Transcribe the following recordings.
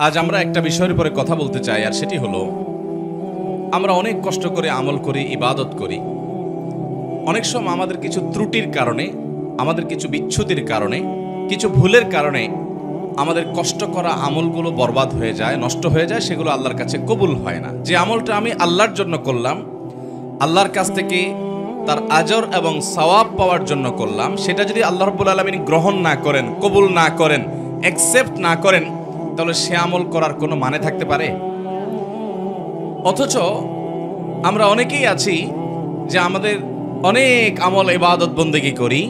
আজ আমরা একটা বিষয়ের উপরে কথা বলতে চাই, আর সেটি হলো আমরা অনেক কষ্ট করে আমল করি, ইবাদত করি। অনেক সময় আমাদের কিছু ত্রুটির কারণে, আমাদের কিছু বিচ্যুতির কারণে, কিছু ভুলের কারণে আমাদের কষ্ট করা আমলগুলো বরবাদ হয়ে যায়, নষ্ট হয়ে যায়, সেগুলো আল্লাহর কাছে কবুল হয় না। যে আমলটা আমি আল্লাহর জন্য করলাম, আল্লাহর কাছ থেকে তার আজর এবং সওয়াব পাওয়ার জন্য করলাম, সেটা যদি আল্লাহ রাব্বুল আলামিন গ্রহণ না করেন, কবুল না করেন, অ্যাকসেপ্ট না করেন, তাহলে সে আমল করার কোনো মানে থাকতে পারে? অথচ আমরা অনেকেই আছি যে আমাদের অনেক আমল ইবাদত বন্দেগী করি,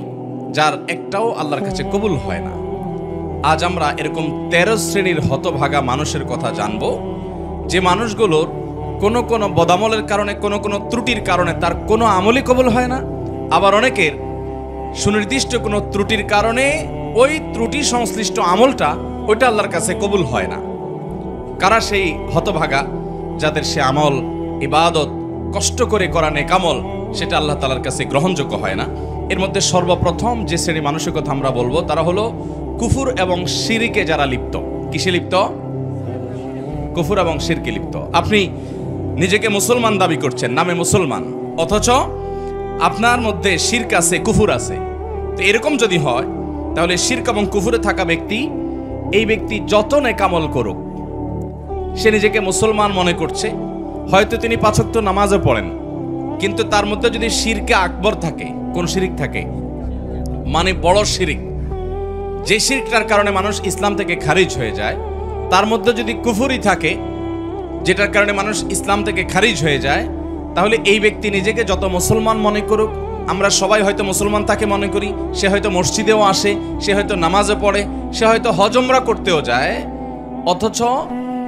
যার একটাও আল্লাহর কাছে কবুল হয় না। আজ আমরা এরকম 13 শ্রেণীর হতভাগা মানুষের কথা জানব, যে মানুষগুলোর কোনো কোনো বদামলের কারণে, কোনো কোনো ত্রুটির কারণে তার কোনো আমলই কবুল হয় না। আবার অনেকের সুনির্দিষ্ট কোনো ত্রুটির কারণে ওই ত্রুটি সংশ্লিষ্ট আমলটা ওইটা আল্লাহর কাছে কবুল হয় না। কারা সেই হতভাগা যাদের সে আমল, ইবাদত, কষ্ট করে করা নেক আমল, সেটা আল্লাহ তাআলার কাছে গ্রহণযোগ্য হয় না? এর মধ্যে সর্বপ্রথম যে শ্রেণী মানুষের কথা আমরা বলবো, তারা হলো কুফর এবং শিরকে যারা লিপ্ত। কিসে লিপ্ত? কুফর এবং শিরকে লিপ্ত। আপনি নিজেকে মুসলমান দাবি করছেন, নামে মুসলমান, অথচ আপনার মধ্যে শিরক আছে, কুফর আছে। তো এরকম যদি হয়, তাহলে শিরক এবং কুফরে থাকা ব্যক্তি, এই ব্যক্তি যত নেক আমল করুক, সে নিজেকে মুসলমান মনে করছে, হয়তো তিনি 5 ওয়াক্ত নামাজও পড়েন, কিন্তু তার মধ্যে যদি শিরকে আকবর থাকে, কোন শিরিক থাকে, মানে বড় শিরিক, যে শিরকটার কারণে মানুষ ইসলাম থেকে খারিজ হয়ে যায়, তার মধ্যে যদি কুফরি থাকে, যেটার কারণে মানুষ ইসলাম থেকে খারিজ হয়ে যায়, তাহলে এই ব্যক্তি নিজেকে যত মুসলমান মনে করুক, আমরা সবাই হয়তো মুসলমান তাকে মনে করি, সে হয়তো মসজিদেও আসে, সে হয়তো নামাজও পড়ে, সে হয়তো হজ উমরা করতেও যায়, অথচ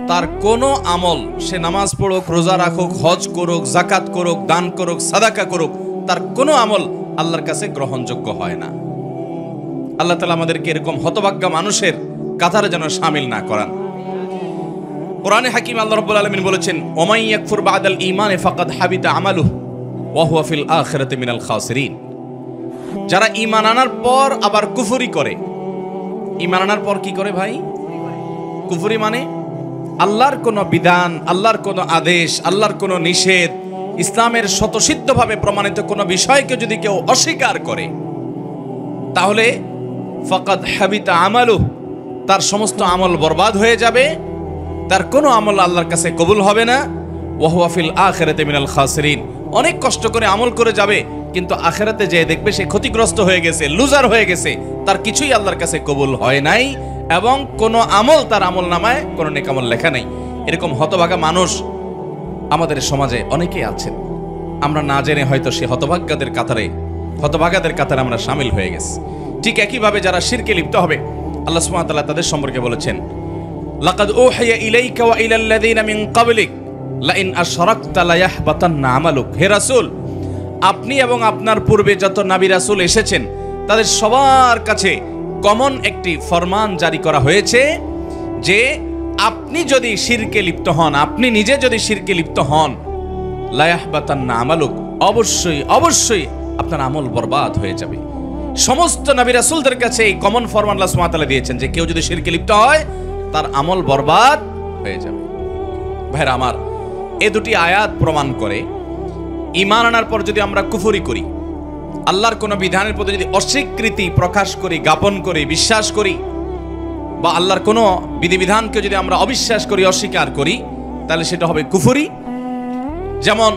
তার কোনো আমল, সে নামাজ পড়ুক, রোজা রাখুক, হজ করুক, জাকাত করুক, দান করুক, সাদাকা করুক, তার কোনো আমল আল্লাহর কাছে গ্রহণযোগ্য হয় না। আল্লাহ তাআলা আমাদেরকে এরকম হতভাগ্য মানুষের কাতারে যেন শামিল না করান। কোরআনে হাকিম আল্লাহ রাব্বুল আলামিন বলেছেন, ওমাই ইয়াকফুর বাদাল ঈমানে ফাকাদ হাবিতা আমালুহু ওয়া হুয়া ফিল আখিরাতি মিনাল খাসিরিন। যারা ঈমান আনার পর আবার কুফরি করে, ঈমান আনার পর কি করে ভাই? কুফরি মানে আল্লাহর কোনো বিধান, আল্লাহর কোনো আদেশ, আল্লাহর কোনো নিষেধ, ইসলামের স্বতঃসিদ্ধভাবে প্রমাণিত কোনো বিষয়কে যদি কেউ অস্বীকার করে, তাহলে ফাকাদ হাবিতা আমালুহু, তার সমস্ত আমল বরবাদ হয়ে যাবে, তার কোনো আমল আল্লাহর কাছে কবুল হবে না। ওয়া হুয়া ফিল আখিরাতি মিনাল খাসিরিন। অনেক কষ্ট করে আমল করে যাবে, কিন্তু আখিরাতে যেয়ে দেখবে সে ক্ষতিগ্রস্ত হয়ে গেছে, লুজার হয়ে গেছে, তার কিছুই আল্লাহর কাছে কবুল হয় নাই, এবং কোনো আমল তার আমল নামায় কোনো নেক আমল লেখা নেই। এরকম হতভাগা মানুষ আমাদের সমাজে অনেকেই আছেন। আমরা না জেনে হয়তো সে হতভাগ্যদের কাতারে আমরা শামিল হয়ে গেছি। ঠিক একইভাবে যারা শিরকে লিপ্ত হবে, আল্লাহ সুবহানাহু ওয়া তাআলা তাদের সম্পর্কে বলেছেন, লাকাদ উহিয়া ইলাইকা ওয়া ইলাল্লাযিনা মিন ক্বাবলিক লাইন আশরাকতা লায়াহবাতান্না আমালুক। হে রাসূল, আপনি এবং আপনার পূর্বে যত নবী রাসূল এসেছেন, তাদের সবার কাছে কমন একটি ফরমান জারি করা হয়েছে যে আপনি যদি শিরকে লিপ্ত হন, আপনি নিজে যদি শিরকে লিপ্ত হন, লায়াহবাতান্না আমালুক, অবশ্যই অবশ্যই আপনার আমল বরবাদ হয়ে যাবে। সমস্ত নবী রাসূলদের কাছে এই কমন ফরমান আল্লাহ সুবহানাহু ওয়া তাআলা দিয়েছেন যে কেউ যদি শিরকে লিপ্ত হয়, তার আমল বরবাদ হয়ে যাবে। ভাইরা আমার, এই দুটি আয়াত প্রমাণ করে ঈমান আনার পর যদি আমরা কুফরি করি, আল্লাহর কোনো বিধানের প্রতি যদি অস্বীকৃতি প্রকাশ করি, জ্ঞাপন করি, বিশ্বাস করি, বা আল্লাহর কোনো বিধিবিধানকে যদি আমরা অবিশ্বাস করি, অস্বীকার করি, তাহলে সেটা হবে কুফরি। যেমন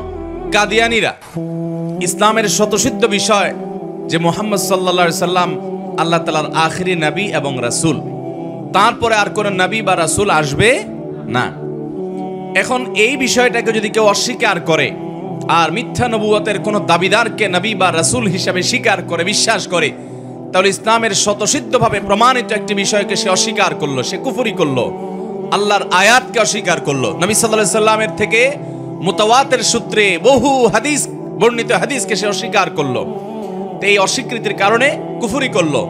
কাদিয়ানীরা ইসলামের স্বতঃসিদ্ধ বিষয় যে মুহাম্মদ সাল্লাল্লাহু আলাইহি সাল্লাম আল্লাহ তাআলার আখিরি নবী এবং রাসূল, তারপরে আর কোনো নবী বা রাসূল আসবে না। এখন এই বিষয়টাকে যদি কেউ অস্বীকার করে আর মিথ্যা নবুয়তের কোনো দাবিদারকে নবী বা রাসূল হিসাবে স্বীকার করে, বিশ্বাস করে, তাহলে ইসলামের স্বতঃসিদ্ধভাবে প্রমাণিত একটি বিষয়কে সে অস্বীকার করলো, সে কুফরি করলো, আল্লাহর আয়াতকে অস্বীকার করলো, নবী সাল্লাল্লাহু আলাইহি সাল্লামের থেকে মুতাওয়াতির সূত্রে বহু হাদিস, বর্ণিত হাদিসকে সে অস্বীকার করলো। তো এই অস্বীকৃতির কারণে কুফরি করলো।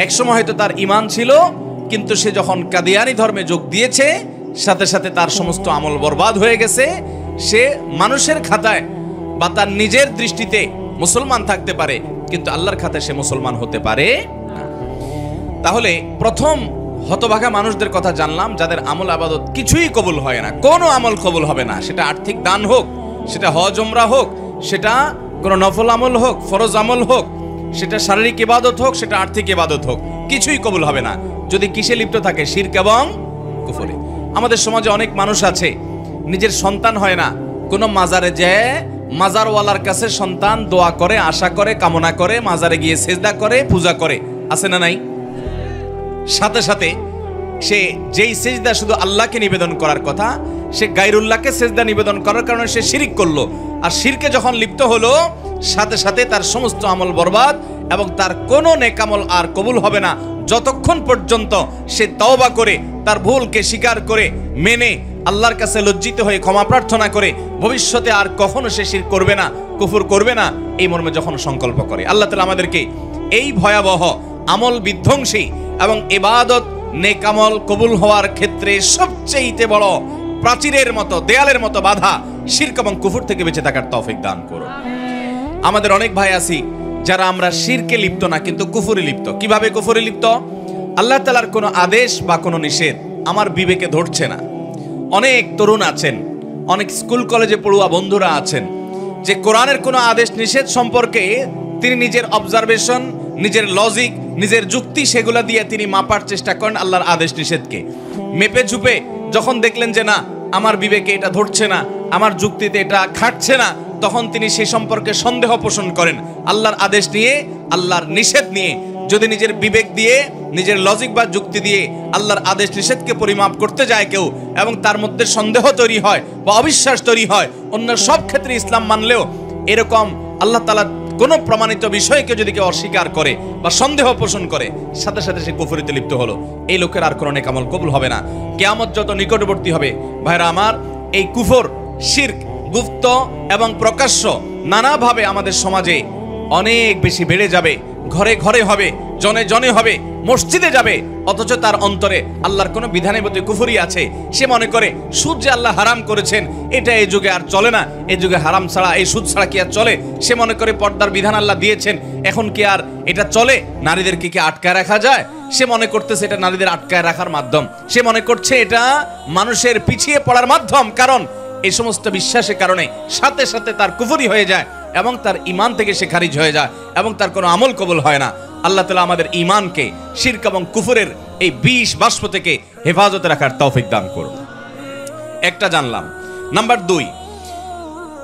একসময় হয়তো তার ঈমান ছিল, কিন্তু সে যখন কাদিয়ানী ধর্মে যোগ দিয়েছে, সাথে সাথে তার সমস্ত আমল বরবাদ হয়ে গেছে। সে মানুষের খাতায় বা তার নিজের দৃষ্টিতে মুসলমান থাকতে পারে, কিন্তু আল্লাহর খাতায় সে মুসলমান হতে পারে না। তাহলে প্রথম হতভাগা মানুষদের কথা জানলাম যাদের আমল আবাদত কিছুই কবুল হয় না, কোনো আমল কবুল হবে না, সেটা আর্থিক দান হোক, সেটা হজ উমরা হোক, সেটা কোনো নফল আমল হোক, ফরজ আমল হোক, সেটা শারীরিক ইবাদত হোক, সেটা আর্থিক ইবাদত হোক, কিছুই কবুল হবে না যদি কিসে লিপ্ত থাকে? শিরক এবং কুফরে। আমাদের সমাজে অনেক মানুষ আছে নিজের সন্তান হয় না, কোনো মাজারে যায় মাজারওয়ালার কাছে সন্তান দোয়া করে, আশা করে, কামনা করে, মাজারে গিয়ে সেজদা করে, পূজা করে, আছে না নাই? সাথে সাথে সে যেই সেজদা শুধু আল্লাহকে নিবেদন করার কথা, সে গায়রুল্লাহকে সেজদা নিবেদন করার কারণে সে শিরক করলো। আর শিরকে যখন লিপ্ত হলো, সাথে সাথে তার সমস্ত আমল বরবাদ এবং তার কোনো নেক আমল আর কবুল হবে না যতক্ষণ পর্যন্ত সে তওবা করে, তার ভুলকে স্বীকার করে, মেনে, আল্লাহর কাছে লজ্জিত হয়ে ক্ষমা প্রার্থনা করে ভবিষ্যতে আর কখনো সে শিরক করবে না, কুফর করবে না, এই মর্মে যখন সংকল্প করে। আল্লাহ তাআলা আমাদেরকে এই ভয়াবহ আমল বিধ্বংসী এবং ইবাদত নেক আমল কবুল হওয়ার ক্ষেত্রে সবচেয়ে বড় প্রাচীরের মতো, দেয়ালের মতো বাধা শিরক এবং কুফর থেকে বেঁচে থাকার তৌফিক দান করো। আমাদের অনেক ভাই আছি যারা আমরা শিরকে লিপ্ত না কিন্তু কুফরে লিপ্ত। কিভাবে কুফরে লিপ্ত? আল্লাহ তাআলার কোনো আদেশ বা কোনো নিষেধ আমার বিবেকে ধরছে না। অনেক তরুণ আছেন, অনেক স্কুল কলেজে পড়ুয়া বন্ধুরা আছেন যে কোরআনের কোনো আদেশ নিষেধ সম্পর্কে তিনি নিজের অবজারভেশন, নিজের লজিক, নিজের যুক্তি সেগুলা দিয়ে তিনি মাপার চেষ্টা করেন আল্লাহর আদেশ নিষেধকে। মেপে ঝুপে যখন দেখলেন যে না আমার বিবেকে এটা ধরছে না, আমার যুক্তিতে এটা খাটছে না, তখন তিনি সে সম্পর্কে সন্দেহ পোষণ করেন। আল্লাহর আদেশ নিয়ে, আল্লাহর নিষেধ নিয়ে যদি নিজের বিবেক দিয়ে, নিজের লজিক বা যুক্তি দিয়ে আল্লাহর আদেশ নিষেধকে পরিমাপ করতে যায় কেউ এবং তার মধ্যে সন্দেহ তৈরি হয় বা অবিশ্বাস তৈরি হয়, অন্য সব ক্ষেত্রে ইসলাম মানলেও এরকম আল্লাহ তাআলা কোনো প্রমাণিত বিষয়কে যদি কেউ অস্বীকার করে বা সন্দেহ পোষণ করে, সাথে সাথে সে কুফরিতে লিপ্ত হলো। এই লোকের আর কোনো নেক আমল কবুল হবে না। কিয়ামত যত নিকটবর্তী হবে ভাইরা আমার, এই কুফর, শিরক গুপ্ত এবং প্রকাশ্য নানাভাবে আমাদের সমাজে অনেক বেশি বেড়ে যাবে। ঘরে ঘরে হবে, জনে জনে হবে, মসজিদে যাবে, অথচ তার অন্তরে আল্লাহর কোনো বিধানের প্রতি কুফরি আছে। সে মনে করে সুদ যে আল্লাহ হারাম করেছেন এটা এই যুগে আর চলে না, এই যুগে হারাম ছাড়া, এই সুদ ছাড়া কি আর চলে? সে মনে করে পর্দার বিধান আল্লাহ দিয়েছেন, এখন কি আর এটা চলে? নারীদেরকে কি আটকায় রাখা যায়? সে মনে করতেছে এটা নারীদের আটকায় রাখার মাধ্যম, সে মনে করছে এটা মানুষের পিছিয়ে পড়ার মাধ্যম। কারণ এই সমস্ত বিশ্বাসের কারণে সাথে সাথে তার কুফরি হয়ে যায় এবং তার ঈমান থেকে সে খারিজ হয়ে যায় এবং তার কোনো আমল কবুল হয় না। আল্লাহ তাআলা আমাদের ঈমানকে শিরক এবং কুফরের এই বিষ বাষ্প থেকে হেফাজতে রাখার তৌফিক দান করুন। একটা জানলাম। নাম্বার 2,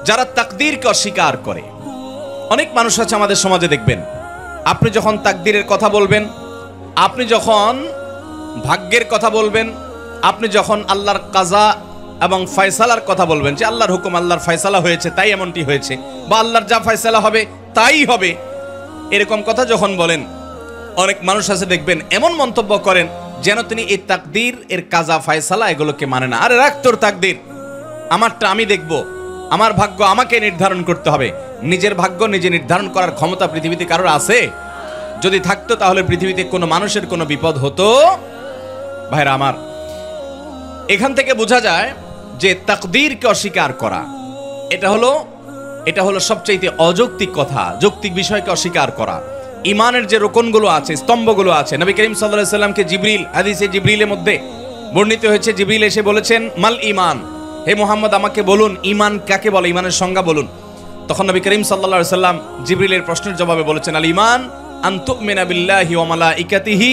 যারা তাকদীরকে অস্বীকার করে। অনেক মানুষ আছে আমাদের সমাজে, দেখবেন আপনি যখন তাকদীরের কথা বলবেন, আপনি যখন ভাগ্যের কথা বলবেন, আপনি যখন আল্লাহর কাজা এবং ফয়সালার কথা বলবেন যে আল্লাহর হুকুম, আল্লাহর ফয়সালা হয়েছে তাই এমনটি হয়েছে, বা আল্লাহর যা ফয়সালা হবে তাই হবে, এরকম কথা যখন বলেন, অনেক মানুষ আছে দেখবেন এমন মন্তব্য করেন যেন তিনি এই তাকদীর এর কাজা ফয়সালা এগুলোকে মানে না। আরে রাখ তোর তাকদীর, আমারটা আমি দেখব, আমার ভাগ্য আমাকে নির্ধারণ করতে হবে। নিজের ভাগ্য নিজে নির্ধারণ করার ক্ষমতা পৃথিবীতে কারোর আছে? যদি থাকতো তাহলে পৃথিবীতে কোনো মানুষের কোনো বিপদ হতো? ভাইরা আমার, এখান থেকে বোঝা যায় যে তাকদীরকে অস্বীকার করা এটা হলো সবচেয়ে অযৌক্তিক কথা। যৌক্তিক বিষয়কে অস্বীকার করা, ঈমানের যে রোকনগুলো আছে, স্তম্ভগুলো আছে। নবী করিম সাল্লাল্লাহু আলাইহি সাল্লামকে জিবরিল, হাদিসে জিবরিলের মধ্যে বর্ণিত হয়েছে, জিবরিল এসে বলেছেন মাল ঈমান, হে মুহাম্মদ আমাকে বলুন ঈমান কাকে বলে, ঈমানের সংজ্ঞা বলুন। তখন নবী করিম সাল্লাল্লাহু আলাইহি সাল্লাম জিবরিলের প্রশ্নের জবাবে বলেছেন আল ঈমান আন তুমিনা বিল্লাহি ওয়া মালাইকাতিহি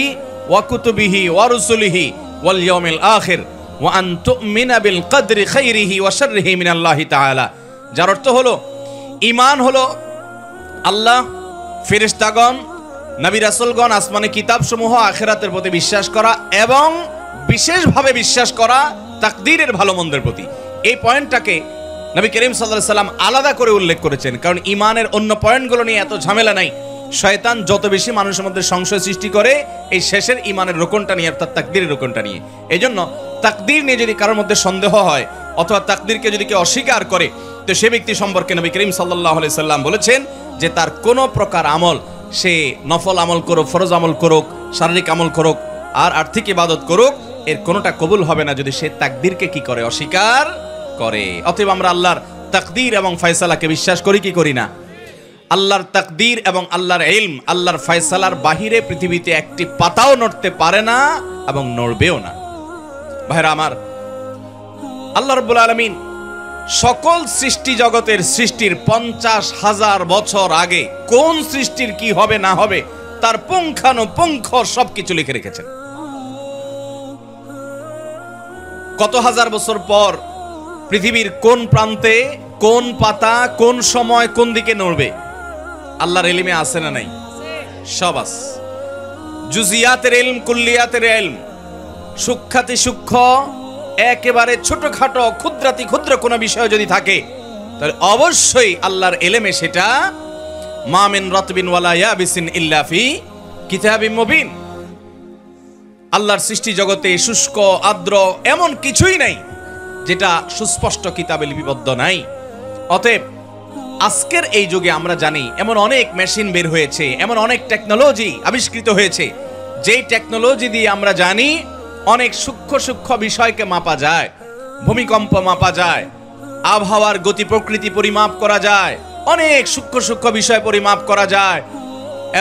ওয়া কুতুবিহি ওয়া রুসুলিহি ওয়াল ইয়াউমিল আখির ওয়া আন তুমিনা বিল কদরি খাইরিহি ওয়া শাররিহি মিনাল্লাহি তাআলা। যার অর্থ হলো ঈমান হলো আল্লাহ, ফেরেশতাগণ, নবী রাসূলগণ, আসমানি কিতাবসমূহ, আখিরাতের প্রতি বিশ্বাস করা এবং বিশেষভাবে বিশ্বাস করা তাকদীরের ভালো মন্দের প্রতি। এই পয়েন্টটাকে নবী করিম সাল্লাল্লাহু আলাইহি সাল্লাম আলাদা করে উল্লেখ করেছেন, কারণ ঈমানের অন্য পয়েন্টগুলো নিয়ে এত ঝামেলা নাই। শয়তান যত বেশি মানুষের মধ্যে সংশয় সৃষ্টি করে এই শেষের ঈমানের রোকনটা নিয়ে, অর্থাৎ তাকদীরের রোকনটা নিয়ে। এজন্য তাকদীর নিয়ে যদি কারোর মধ্যে সন্দেহ হয় অথবা তাকদীরকে যদি কেউ অস্বীকার করে, তো সে ব্যক্তি সম্পর্কে নবী করিম সাল্লাল্লাহু আলাইহি সাল্লাম বলেছেন যে তার কোনো প্রকার আমল, সে নফল আমল করুক, ফরজ আমল করুক, শারীরিক আমল করুক আর আর্থিক ইবাদত করুক, এর কোনোটা কবুল হবে না যদি সে তাকদীরকে কি করে, অস্বীকার করে। অতএব আমরা আল্লাহর তাকদীর এবং ফয়সালাকে বিশ্বাস করি কি করি না? আল্লাহর তাকদীর এবং আল্লাহর ইলম, আল্লাহর ফয়সালার বাহিরে পৃথিবীতে একটি পাতাও নড়তে পারে না এবং নড়বেও না। ভাইরা আমার, আল্লাহ রাব্বুল আলামিন সকল সৃষ্টি জগতের সৃষ্টির 50,000 বছর আগে কোন সৃষ্টির কি হবে না হবে তার পুঙ্খানুপুঙ্খ সবকিছু লিখে রেখেছেন। কত হাজার বছর পর পৃথিবীর কোন প্রান্তে কোন পাতা কোন সময় কোন দিকে নড়বে আল্লাহর ইলমে আছে না নাই? সব আছে। জুজিয়াতের ইলম, কুল্লিয়াতের ইলম, সূক্ষ্মাতি সূক্ষ্ম একেবারে ছোটখাটো ক্ষুদ্রাতি ক্ষুদ্র কোনো বিষয় যদি থাকে তাহলে অবশ্যই আল্লাহর ইলমে সেটা মা মিন রাতবিন ওয়ালা ইয়াবিসিন ইল্লা ফি কিতাবিম মুবিন। আল্লাহর সৃষ্টি জগতে শুষ্ক আর্দ্র এমন কিছুই নাই যেটা সুস্পষ্ট কিতাবে লিপিবদ্ধ নাই। অতএব আজকের এই যুগে আমরা জানি এমন অনেক মেশিন বের হয়েছে, এমন অনেক টেকনোলজি আবিষ্কৃত হয়েছে, যেই টেকনোলজি দিয়ে আমরা জানি অনেক সূক্ষ্ম সূক্ষ্ম বিষয়কে মাপা যায়, ভূমিকম্প মাপা যায়, আবহাওয়ার গতি প্রকৃতি পরিমাপ করা যায়, অনেক সূক্ষ্ম সূক্ষ্ম বিষয় পরিমাপ করা যায়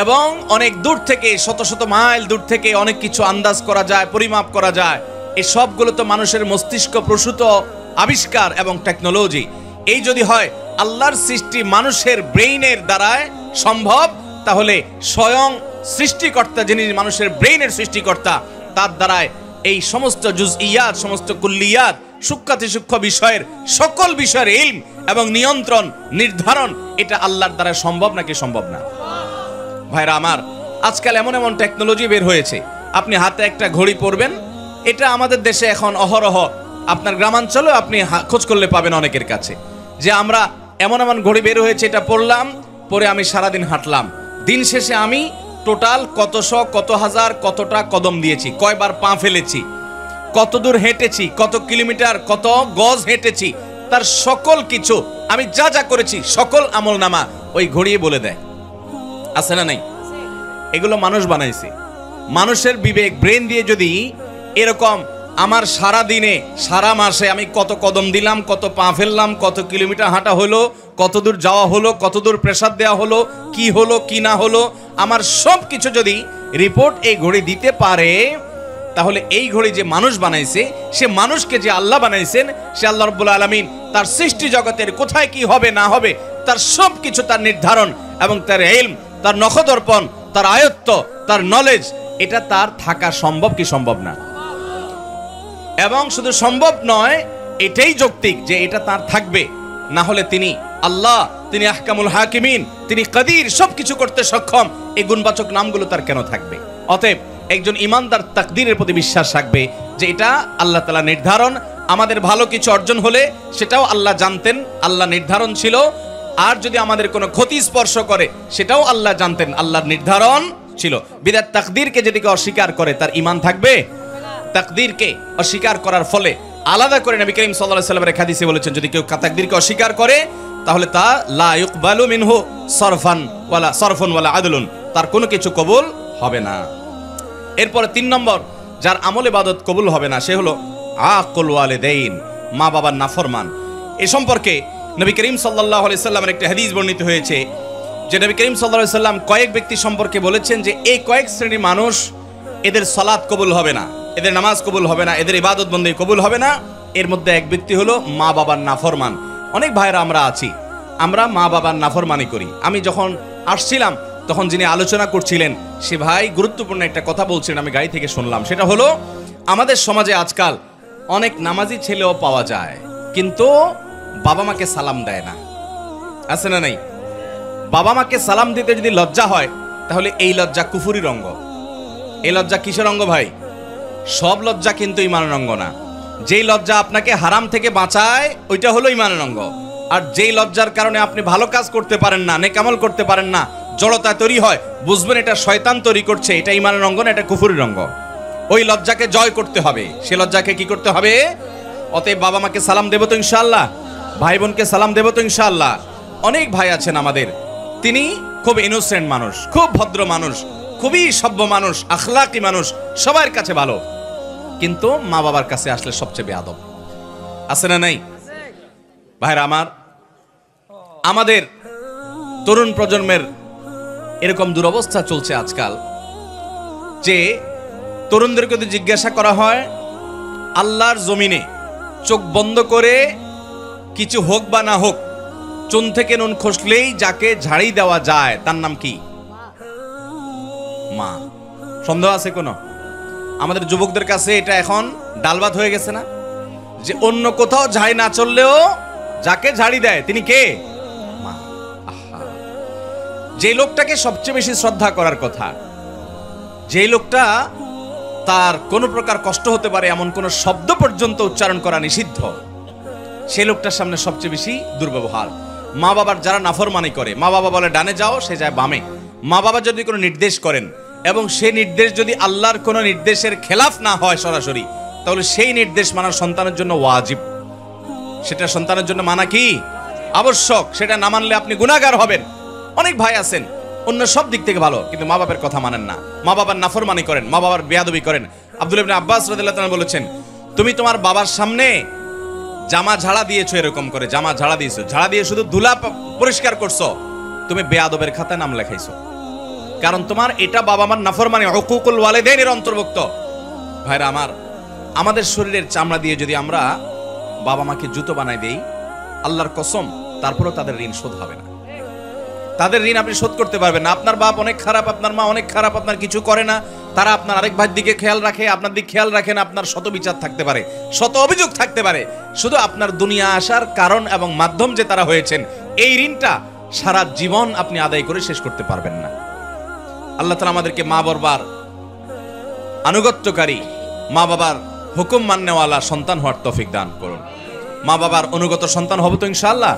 এবং অনেক দূর থেকে শত শত মাইল দূর থেকে অনেক কিছু আন্দাজ করা যায়, পরিমাপ করা যায়। এই সবগুলো তো মানুষের মস্তিষ্ক প্রসূত আবিষ্কার এবং টেকনোলজি। এই যদি হয় আল্লাহর সৃষ্টি মানুষের ব্রেইনের দ্বারায় সম্ভব, তাহলে স্বয়ং সৃষ্টিকর্তা যিনি মানুষের ব্রেইনের সৃষ্টিকর্তা তার দ্বারায় এই সমস্ত জুজইয়াত, সমস্ত কুল্লিয়াত, সূক্ষ্মাতি সূক্ষ্ম বিষয়ের সকল বিষয়ের ইলম এবং নিয়ন্ত্রণ নির্ধারণ এটা আল্লাহর দ্বারা সম্ভব নাকি সম্ভব না? ভাইরা আমার, আজকাল এমন এমন টেকনোলজি বের হয়েছে, আপনি হাতে একটা ঘড়ি পরবেন, এটা আমাদের দেশে এখন অহরহ, আপনার গ্রামাঞ্চলে আপনি খোঁজ করলে পাবেন অনেকের কাছে, যে আমরা এমন এমন ঘড়ি বের হয়েছে, এটা পরলাম, পরে আমি সারাদিন হাঁটলাম, দিন শেষে আমি টোটাল কতশো কত হাজার কতটা কদম দিয়েছি, কয়বার পা ফেলেছি, কত দূর হেঁটেছি, কত কিলোমিটার কত গজ হেঁটেছি, তার সকল কিছু আমি যা যা করেছি সকল আমল নামা ওই ঘড়িয়ে বলে দেয়। আছে না নাই? এগুলো মানুষ বানাইছে। মানুষের বিবেক ব্রেন দিয়ে যদি এরকম আমার সারা দিনে সারা মাসে আমি কত কদম দিলাম, কত পা ফেললাম, কত কিলোমিটার হাঁটা হলো, কত দূর যাওয়া হলো, কত দূর প্রেসার দেওয়া হলো, কি না হলো, আমার সব কিছু যদি রিপোর্ট এই ঘড়ি দিতে পারে, তাহলে এই ঘড়ি যে মানুষ বানাইছে, সে মানুষকে যে আল্লাহ বানাইছেন, সে আল্লাহ রাব্বুল আলামিন তার সৃষ্টি জগতের কোথায় কি হবে না হবে তার সব কিছু, তার নির্ধারণ এবং তার ইলম, তার নখদর্পণ, তার আয়ত্ত, তার নলেজ, এটা তার থাকা সম্ভব কি সম্ভব না? এবং শুধু সম্ভব নয়, এটাই যৌক্তিক যে এটা তার থাকবে, না হলে তিনি আল্লাহ, তিনি আহকামুল হাকিমিন, তিনি কাদির, সবকিছু করতে সক্ষম, এই গুণবাচক নামগুলো তার কেন থাকবে? অতএব একজন ইমানদার তাকদীরের প্রতি বিশ্বাস রাখবে যে এটা আল্লাহ তাআলা নির্ধারণ। আমাদের ভালো কিছু অর্জন হলে সেটাও আল্লাহ জানতেন, আল্লাহ নির্ধারণ ছিল। আর যদি আমাদের কোনো ক্ষতি স্পর্শ করে সেটাও আল্লাহ জানতেন, আল্লাহর নির্ধারণ ছিল। বিধায় তাকদীরকে যেদিকে অস্বীকার করে তার ঈমান থাকবে। তাকদীরকে অস্বীকার করার ফলে আলাদা করে নবী করিম সাল্লাল্লাহু আলাইহি ওয়াসাল্লামের হাদিসে বলেছেন, যদি কেউ তাকদীরকে অস্বীকার করে তাহলে তা লা ইউকবালু মিনহু সরফুন ওয়ালা আদলুন, তার কোনো কিছু কবুল হবে না। এরপরে 3 নম্বর যার আমল ইবাদত কবুল হবে না সে হলো আকুল ওয়ালিদাইন, মা বাবার নাফরমান। এ সম্পর্কে নবী করিম সাল্লাল্লাহু আলাইহি সাল্লামের একটা হাদিস বর্ণিত হয়েছে যে নবী করিম সাল্লাল্লাহু আলাইহি সাল্লাম কয়েক ব্যক্তি সম্পর্কে বলেছেন যে এই কয়েক শ্রেণীর মানুষ, এদের সালাত কবুল হবে না, এদের নামাজ কবুল হবে না, এদের ইবাদত বন্দেগী কবুল হবে না। এর মধ্যে এক ব্যক্তি হলো মা বাবার নাফরমান। অনেক ভাইরা আমরা আছি, আমরা মা বাবার নাফরমানি করি। আমি যখন আসছিলাম তখন যিনি আলোচনা করছিলেন সে ভাই গুরুত্বপূর্ণ একটা কথা বলছিলেন, আমি গাড়ি থেকে শুনলাম। সেটা হলো আমাদের সমাজে আজকাল অনেক নামাজি ছেলেও পাওয়া যায় কিন্তু বাবা মাকে সালাম দেয় না। আছে না নাই? বাবা মাকে সালাম দিতে যদি লজ্জা হয় তাহলে এই লজ্জা কুফুরির অঙ্গ। এই লজ্জা কিসের অঙ্গ ভাই? সব লজ্জা কিন্তু ঈমানের অঙ্গ না। যেই লজ্জা আপনাকে হারাম থেকে বাঁচায় ওইটা হলো ঈমানের অঙ্গ। আর যেই লজ্জার কারণে আপনি ভালো কাজ করতে পারেন না, নেক আমল করতে পারেন না, জড়তা তৈরি হয়, বুঝবেন এটা শয়তান তৈরি করছে, এটা ঈমানের অঙ্গ না, এটা কুফুরির অঙ্গ। ওই লজ্জাকে জয় করতে হবে, সে লজ্জাকে কি করতে হবে? অতএব বাবা মাকে সালাম দেব তো ইনশাআল্লাহ, ভাই বোনকে সালাম দেব তো ইনশাআল্লাহ। অনেক ভাই আছেন আমাদের, তিনি খুব ইনোসেন্ট মানুষ, খুব ভদ্র মানুষ, খুবই সভ্য মানুষ, আখলাকি মানুষ, সবার কাছে ভালো, কিন্তু মা বাবার কাছে আসলে সবচেয়ে বেয়াদব। আছে না নাই? ভাইরা আমার, আমাদের তরুণ প্রজন্মের এরকম দুরবস্থা চলছে আজকাল যে তরুণদেরকে যদি জিজ্ঞাসা করা হয় আল্লাহর জমিনে চোখ বন্ধ করে কিছু হোক বা না হোক চুন থেকে নুন খসলেই যাকে ঝাড়ি দেওয়া যায় তার নাম কি? মা। সন্দেহ আছে কোনো? আমাদের যুবকদের কাছে এটা এখন ডালভাত হয়ে গেছে না, যে অন্য কোথাও ঝাড়ি না চললেও যাকে ঝাড়ি দেয় তিনি কে? মা। যে লোকটাকে সবচেয়ে বেশি শ্রদ্ধা করার কথা, যে লোকটা তার কোনো প্রকার কষ্ট হতে পারে এমন কোন শব্দ পর্যন্ত উচ্চারণ করা নিষিদ্ধ, সেই লোকটার সামনে সবচেয়ে বেশি দুর্ব্যবহার। মা বাবার যারা নাফরমানি করে, মা বাবা বলে ডানে যাও, সে যায় বামে। মা বাবা যদি কোনো নির্দেশ করেন এবং সেই নির্দেশ যদি আল্লাহর কোনো নির্দেশের খেলাফ না হয় সরাসরি, তাহলে সেই নির্দেশ মানা সন্তানের জন্য ওয়াজিব। সেটা সন্তানের জন্য মানা কি? আবশ্যক। সেটা না মানলে আপনি গুনাহগার হবেন। অনেক ভাই আছেন অন্য সব দিক থেকে ভালো, কিন্তু মা বাবার কথা মানেন না, মা বাবার নাফরমানি করেন, মা বাবার বেয়াদবি করেন। আব্দুল্লাহ ইবনে আব্বাস রাদিয়াল্লাহু তাআলা বলেছেন, তুমি তোমার বাবার সামনে জামা ঝাড়া দিয়েছো, এরকম করে জামা ঝাড়া দিয়েছো, ঝাড়া দিয়ে শুধু ধুলা পরিষ্কার করছো, তুমি বেয়াদবের খাতায় নাম লেখাইছো। কারণ তোমার এটা বাবা মার নাফরমানি, হুকুকুল ওয়ালিদাইনের অন্তর্ভুক্ত। ভাইরা আমার, আমাদের শরীরের চামড়া দিয়ে যদি আমরা বাবা মাকে জুতো বানাই দেই, আল্লাহর কসম তারপরও তাদের ঋণ শোধ হবে না। তাদের ঋণ আপনি শোধ করতে পারবেন না। আপনার বাপ অনেক খারাপ, আপনার মা অনেক খারাপ, আপনার কিছু করে না, তারা আপনার আরেক ভাইয়ের দিকে খেয়াল রাখে, আপনার দিকে খেয়াল রাখেন, আপনার শত বিচার থাকতে পারে, শত অভিযোগ থাকতে পারে, শুধু আপনার দুনিয়া আসার কারণ এবং মাধ্যম যে তারা হয়েছেন, এই ঋণটা সারা জীবন আপনি আদায় করে শেষ করতে পারবেন না। আল্লাহ তাআলা আমাদেরকে মা বাবার আনুগত্যকারী, মা বাবার হুকুম মান্যওয়ালা সন্তান হওয়ার তৌফিক দান করুন। মা বাবার অনুগত সন্তান হব তো ইনশাআল্লাহ।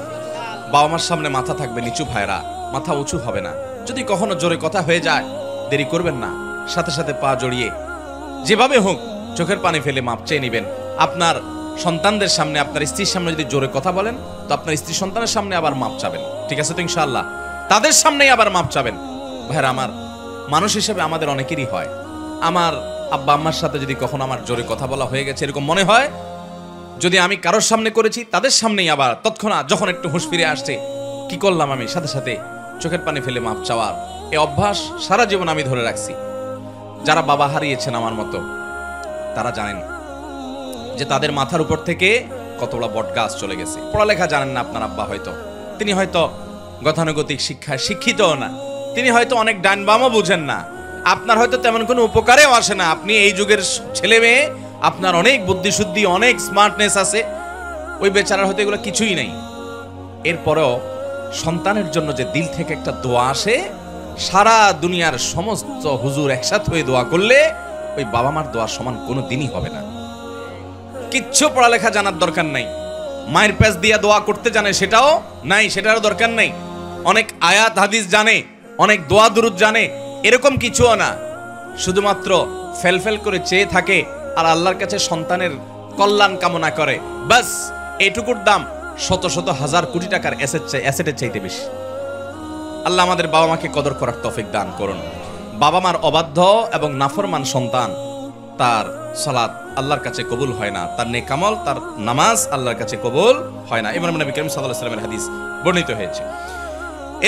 বাবা মার সামনে মাথা থাকবে নিচু, ভাইরা মাথা উঁচু হবে না। যদি কখনো জোরে কথা হয়ে যায়, দেরি করবেন না, সাথে সাথে পা জড়িয়ে যেভাবে হোক চোখের পানি ফেলে মাপ চেয়ে নেবেন। আপনার সন্তানদের সামনে, আপনার স্ত্রীর সামনে যদি জোরে কথা বলেন, তো আপনার স্ত্রী সন্তানের সামনে আবার মাপ চাবেন, ঠিক আছে তো ইনশাআল্লাহ? তাদের সামনেই আবার মাপ চাবেন। ভাইরা আমার, মানুষ হিসেবে আমাদের অনেকেরই হয়, আমার আব্বা আম্মার সাথে যদি কখনো আমার জোরে কথা বলা হয়ে গেছে এরকম মনে হয়, যদি আমি কারোর সামনে করেছি তাদের সামনেই আবার তৎক্ষণাৎ যখন একটু হুঁশ ফিরে আসছে, কি করলাম আমি, সাথে সাথে চোখের পানি ফেলে মাপ চাওয়ার এই অভ্যাস সারা জীবন আমি ধরে রাখছি। যারা বাবা হারিয়েছেন আমার মতো, তারা জানেন যে তাদের মাথার উপর থেকে কত বড় বট গাছ চলে গেছে। পড়ালেখা জানেন না আপনার আব্বা, হয়তো তিনি হয়তো গতানুগতিক শিক্ষায় শিক্ষিতও না, তিনি হয়তো অনেক ডান বামও বুঝেন না, আপনার হয়তো তেমন কোনো উপকারেও আসে না। আপনি এই যুগের ছেলে মেয়ে, আপনার অনেক বুদ্ধিশুদ্ধি, অনেক স্মার্টনেস আছে, ওই বেচারার হয়তো এগুলো কিছুই নেই। এরপরেও সন্তানের জন্য যে দিল থেকে একটা দোয়া আসে, সারা দুনিয়ার সমস্ত হুজুর একসাথে হয়ে দোয়া করলে ওই বাবা মার দোয়ার সমান কোনো দিনই হবে না। কিচ্ছু পড়ালেখা জানার দরকার নাই, মায়ের প্যাচ দিয়া দোয়া করতে জানে সেটাও নাই, সেটারও দরকার নেই। অনেক আয়াত হাদিস জানে, অনেক দোয়া দুরুদ জানে, এরকম কিছুও না। শুধুমাত্র ফেলফেল করে চেয়ে থাকে আর আল্লাহর কাছে সন্তানের কল্যাণ কামনা করে, বাস এটুকুর দাম শত শত হাজার কোটি টাকার অ্যাসেটের চাইতে বেশি। আল্লাহ আমাদের বাবা মাকে কদর করার তৌফিক দান করুন। বাবা মার অবাধ্য এবং নাফরমান সন্তান, তার সালাত আল্লাহর কাছে কবুল হয় না, তার নেক আমল, তার নামাজ আল্লাহর কাছে কবুল হয় না। ইমাম নবী করিম সাল্লাল্লাহু আলাইহি ওয়াসাল্লামের হাদিস বর্ণিত হয়েছে।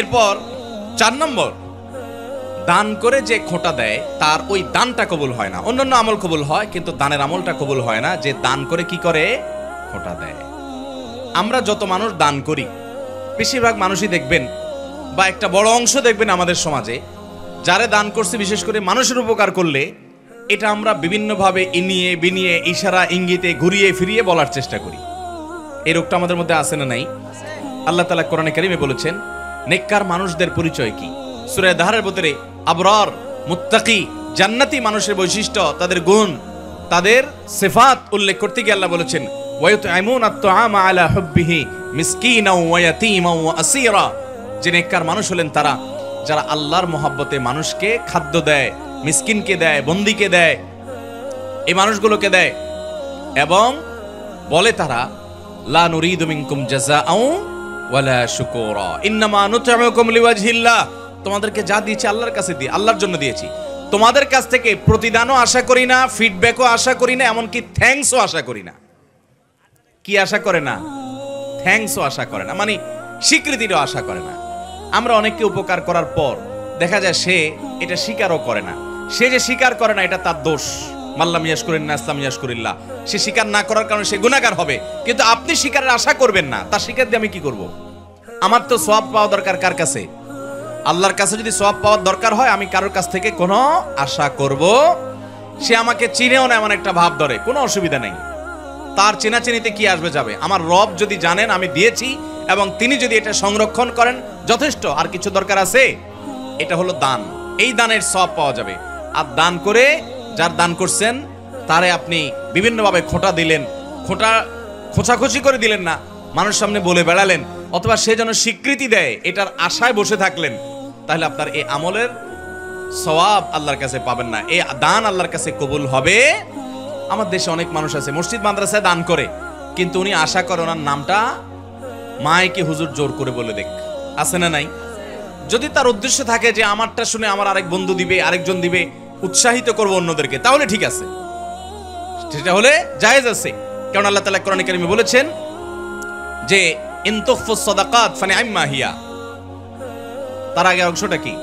এরপর 4 নম্বর, দান করে যে খোঁটা দেয় তার ওই দানটা কবুল হয় না। অন্যান্য আমল কবুল হয়, কিন্তু দানের আমলটা কবুল হয় না। যে দান করে কি করে? খোঁটা দেয়। আমরা যত মানুষ দান করি, বেশিরভাগ মানুষই দেখবেন বা একটা বড় অংশ দেখবেন আমাদের সমাজে, যারা দান করছে বিশেষ করে মানুষের উপকার করলে, এটা আমরা বিভিন্নভাবে ইনিয়ে বিনিয়ে ইশারা ইঙ্গিতে ঘুরিয়ে ফিরিয়ে বলার চেষ্টা করি। এই রোগটা আমাদের মধ্যে আছে না নাই? আল্লাহ তাআলা কোরআনে কারিমে বলেছেন নেককার মানুষদের পরিচয় কি। সূরা দাহরের ভিতরে আবরার, মুত্তাকি, জান্নাতি মানুষের বৈশিষ্ট্য, তাদের গুণ, তাদের সিফাত উল্লেখ করতে গিয়ে আল্লাহ বলেছেন ওয়ায়ুতঈমুনা আত-তাআমা আলা হুব্বিহি মিসকিনাও ওয়া ইয়াতীমাও ওয়া আসীরা। যে নেককার মানুষ হলেন তারা যারা আল্লাহর মহব্বতে মানুষকে খাদ্য দেয়, মিসকিনকে দেয়, বন্দীকে দেয়, এই মানুষগুলোকে দেয়, এবং বলে তারা লা নুরিদু মিনকুম জাযাআও ওয়ালা শুকুরা ইন্নামা নুতঈমুকুম লিওয়াজহিল্লাহ। তোমাদেরকে যা দিয়েছি আল্লাহর কাছে দিয়ে, আল্লাহর জন্য দিয়েছি, তোমাদের কাছ থেকে প্রতিদানও আশা করি না, ফিডব্যাকও আশা করি না, এমনকি থ্যাঙ্কসও আশা করি না। কি আশা করে না? থ্যাঙ্কসও আশা করে না, মানে স্বীকৃতিরও আশা করে না। আমরা অনেককে উপকার করার পর দেখা যায় সে এটা স্বীকারও করে না। সে যে স্বীকার করে না এটা তার দোষ। মাল্লাম ইয়াশকুরিন্না ইসলাম ইয়াশকুরিল্লাহ, সে স্বীকার না করার কারণে সে গুনাহগার হবে। কিন্তু আপনি স্বীকারের আশা করবেন না, তার স্বীকার দিয়ে আমি কি করব? আমার তো সওয়াব পাওয়া দরকার কার কাছে? আল্লাহর কাছে। যদি সওয়াব পাওয়ার দরকার হয় আমি কারোর কাছ থেকে কোনো আশা করব? সে আমাকে চিনেও না এমন একটা ভাব ধরে, কোনো অসুবিধা নেই। তার চেনাচেনিতে কি আসবে যাবে? আমার রব যদি জানেন আমি দিয়েছি এবং তিনি যদি এটা সংরক্ষণ করেন যথেষ্ট, আর কিছু দরকার আছে? এটা হলো দান। এই দানের সওয়াব পাওয়া যাবে। আর দান করে যার দান করছেন তারে আপনি বিভিন্নভাবে খোঁটা দিলেন, খোঁচাখুচি করে দিলেন না, মানুষের সামনে বলে বেড়ালেন, অথবা সে যেন স্বীকৃতি দেয় এটার আশায় বসে থাকলেন, তাহলে আপনার এই আমলের সওয়াব আল্লাহর কাছে পাবেন না। এই দান আল্লাহর কাছে কবুল হবে। আমার দেশে অনেক মানুষ আছে মসজিদ মাদ্রাসায় দান করে, কিন্তু উনি আশা করে ওনার নামটা মাইকে হুজুর জোর করে বলে দেখ। আছে না নাই? যদি তার উদ্দেশ্য থাকে যে আমারটা শুনে আমার আরেক বন্ধু দিবে, আরেকজন দিবে, উৎসাহিত করব অন্যদেরকে, তাহলে ঠিক আছে, সেটা হলে জায়েজ আছে। কারণ আল্লাহ তাআলা কোরআনে কারিমে বলেছেন যে ইন তুখফুস সাদাকাত ফানিআম্মা হিয়া। তার আগে অংশটা কি?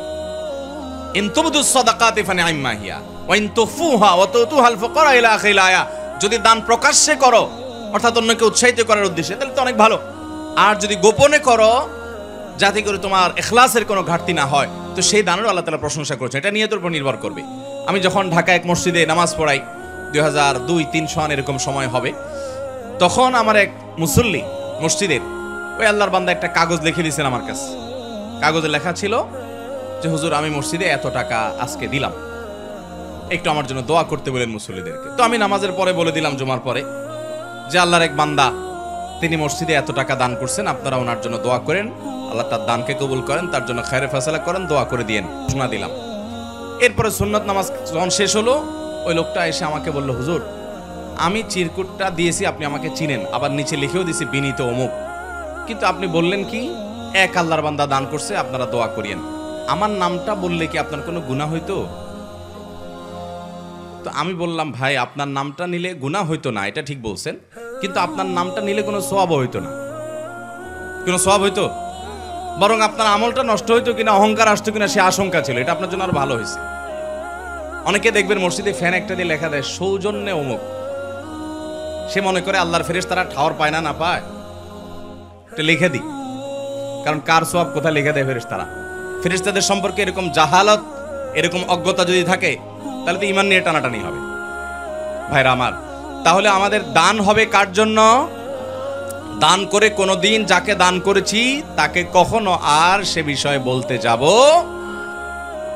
ইন তুবদুস সাদাকাতি ফানিআম্মা হিয়া ওয়া ইন তুখফুহা ওয়া তুতুহাল ফুকারা ইলা আখিল আয়া। যদি দান প্রকাশ্যে করো অর্থাৎ অন্যকে উৎসাহিত করার উদ্দেশ্যে, তাহলে তো অনেক ভালো। আর যদি গোপনে করো যাতে করে তোমার ইখলাসের কোনো ঘাটতি না হয়, তো সেই দানেরও আল্লাহ তাআলা প্রশংসা করেছেন। এটা নিয়তের উপর নির্ভর করবে। আমি যখন ঢাকা এক মসজিদে নামাজ পড়াই 2002-03 সন এরকম সময় হবে, তখন আমার এক মুসল্লি মসজিদের ওই আল্লাহর বান্দা একটা কাগজ লিখে দিয়েছেন আমার কাছে। কাগজে লেখা ছিল যে হুজুর আমি মসজিদে এত টাকা আজকে দিলাম, একটু আমার জন্য দোয়া করতে বলেন মুসল্লিদেরকে। তো আমি নামাজের পরে বলে দিলাম, জুমার পরে, যে আল্লাহর এক বান্দা তিনি মসজিদে এত টাকা দান করছেন, আপনারা ওনার জন্য দোয়া করেন, আল্লাহ তার দানকে কবুল করেন, তার জন্য খায়রে ফয়সালা করেন, দোয়া করে দিয়েন। শোনা দিলাম। এরপরে সুন্নত নামাজ যখন শেষ হলো, ওই লোকটা এসে আমাকে বলল, হুজুর আমি চিরকুটটা দিয়েছি, আপনি আমাকে চিনেন, আবার নিচে লিখেও দিয়েছি বিনীত অমুক, কিন্তু আপনি বললেন কি এক আল্লাহর বান্দা দান করছে, আপনারা দোয়া করিয়েন। আমার নামটা বললে কি আপনার কোনো গুনাহ হইতো? তো আমি বললাম, ভাই আপনার নামটা নিলে গুনাহ হইতো না, এটা ঠিক বলছেন, কিন্তু আপনার নামটা নিলে কোনো সওয়াব হইতো না। কোনো সওয়াব হইতো? বরং আপনার আমলটা নষ্ট হইতো কিনা, অহংকার আসতো কিনা সে আশঙ্কা ছিল। এটা আপনার জন্য আরো ভালো হয়েছে। অনেকে দেখবেন মসজিদে ফ্যান একটা দিয়ে লেখা দেয় সৌজন্যে অমুক, সে মনে করে আল্লাহর ফেরেশতারা ঠাওর পায় না পায়, এটা লিখে দিই। কারণ কার সওয়াব কোথায় লিখে দেয় ফেরেশতারা? ফেরেশতাদের সম্পর্কে এরকম জাহালত, এরকম অজ্ঞতা যদি থাকে, তাহলে তো ঈমান নিয়ে টানাটানি হবে। ভাইরা আমার, তাহলে আমাদের দান হবে কার জন্য? দান করে কোনোদিন যাকে দান করেছি তাকে কখনো আর সে বিষয়ে বলতে যাব।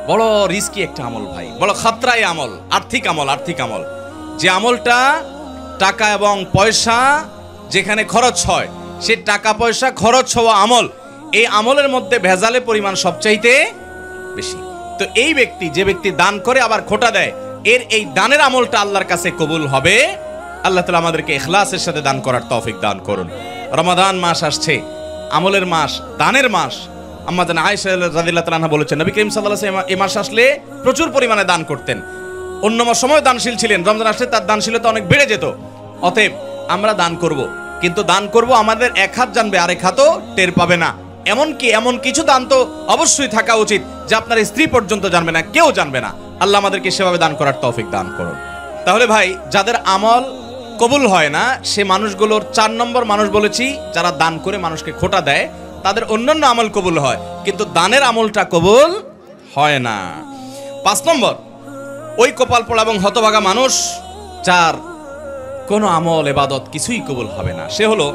বড় রিস্কি একটা আমল ভাই, বড় খাতরাই আমল, আর্থিক আমল। আর্থিক আমল, যে আমলটা টাকা এবং পয়সা যেখানে খরচ হয়, সে টাকা পয়সা খরচ হওয়া আমল, এই আমলের মধ্যে ভেজালের পরিমাণ সবচাইতে বেশি। তো এই ব্যক্তি, যে ব্যক্তি দান করে আবার খোটা দেয়, এর এই দানের আমলটা আল্লাহর কাছে কবুল হবে। আল্লাহ তাআলা আমাদেরকে ইখলাসের সাথে দান করার তৌফিক দান করুন। রমাদান মাস আসছে, আমলের মাস, দানের মাস। আম্মা জান আয়েশা রাদিয়াল্লাহু তাআলা বলেছেন, নবী করিম সাল্লাল্লাহু আলাইহি ওয়াসাল্লাম এই মাস আসলে প্রচুর পরিমাণে দান করতেন। অন্য সময় দানশীল ছিলেন, রমজান আসলে তার দানশীলতা অনেক বেড়ে যেত। অতএব আমরা দান করব, কিন্তু দান করব আমাদের এক হাত জানবে, আরেক হাতও টের পাবে না। এমন কিছু দান তো অবশ্যই থাকা উচিত যে আপনার স্ত্রী পর্যন্ত জানবে না, কেউ জানবে না। আল্লাহ আমাদেরকে সেভাবে দান করার তৌফিক দান করুন। তাহলে ভাই, যাদের আমল কবুল হয় না সে মানুষগুলোর 4 নম্বর মানুষ বলেছি, যারা দান করে মানুষকে খোটা দেয়, তাদের অন্যান্য আমল কবুল হয়, কিন্তু দানের আমলটা কবুল হয় না। 5 নম্বর, ওই কপাল পোড়া এবং হতভাগা মানুষ যার কোনো আমল ইবাদত কিছুই কবুল হবে না। সে হলো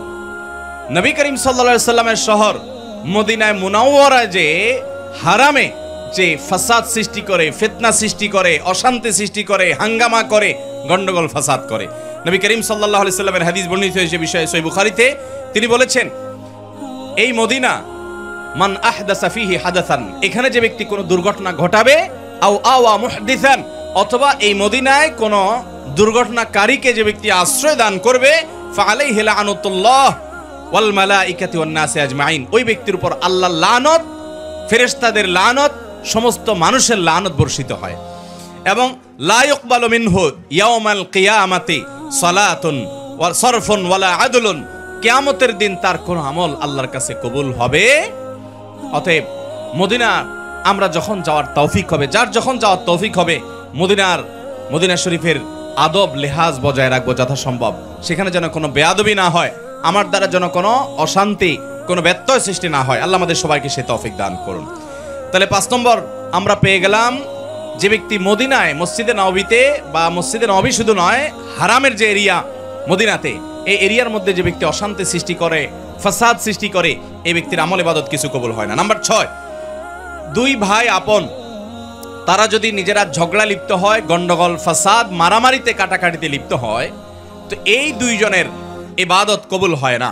নবী করিম সাল্লাল্লাহু আলাইহি সাল্লামের শহর মদিনায় মুনাওয়ারায় যে হারামে যে ফাসাদ সৃষ্টি করে, ফিতনা সৃষ্টি করে, অশান্তি সৃষ্টি করে, হাঙ্গামা করে, গন্ডগোল ফাসাদ করে। নবী করিম সাল্লাল্লাহু আলাইহি সাল্লামের হাদিস বর্ণিত হয়েছে বিষয়ে সহিহ বুখারীতে। তিনি বলেছেন, এই মদিনা মান আহদাসা ফিহি হাদাসান, এখানে যে ব্যক্তি কোনো দুর্ঘটনা ঘটাবে, আও আওয়া মুহদিসান, অথবা এই মদিনায় কোনো দুর্ঘটনাকারীকে যে ব্যক্তি আশ্রয় দান করবে, ফাআলাইহি লাআনাতুল্লাহ ওয়াল মালাইকাতি ওয়ান নাসি আজমাইন, ওই ব্যক্তির উপর আল্লাহর লানত, ফেরেশতাদের লানত, সমস্ত মানুষের লানত বর্ষিত হয়। এবং লা ইকবালু মিনহু ইয়াউমাল কিয়ামাতি সালাতুন ওয়া সরফুন ওয়ালা আদলুন, কিয়ামতের দিন তার কোন আমল আল্লাহর কাছে কবুল হবে। অতএব মদিনা আমরা যখন যাওয়ার তৌফিক হবে, যার যখন যাওয়ার তৌফিক হবে, মদিনা শরীফের আদব লেহাজ বজায় রাখবো যথাসম্ভব। সেখানে যেন কোনো বেয়াদবি না হয়, আমার দ্বারা যেন কোনো অশান্তি, কোনো ব্যত্যয় সৃষ্টি না হয়। আল্লাহ আমাদের সবাইকে সে তৌফিক দান করুন। তাহলে 5 নম্বর আমরা পেয়ে গেলাম, যে ব্যক্তি মদিনায় মসজিদে নববীতে বা মসজিদে নববী শুধু নয়, হারামের যে এরিয়া মদিনাতে, এই এরিয়ার মধ্যে যে ব্যক্তি অশান্তি সৃষ্টি করে, ফাসাদ সৃষ্টি করে, এই ব্যক্তির আমল ইবাদত কিছু কবুল হয় না। নাম্বার 6, 2 ভাই আপন, তারা যদি নিজেরা ঝগড়া লিপ্ত হয়, গন্ডগোল, ফাসাদ, মারামারিতে, কাটাকাটিতে লিপ্ত হয়, তো এই 2 জনের ইবাদত কবুল হয় না।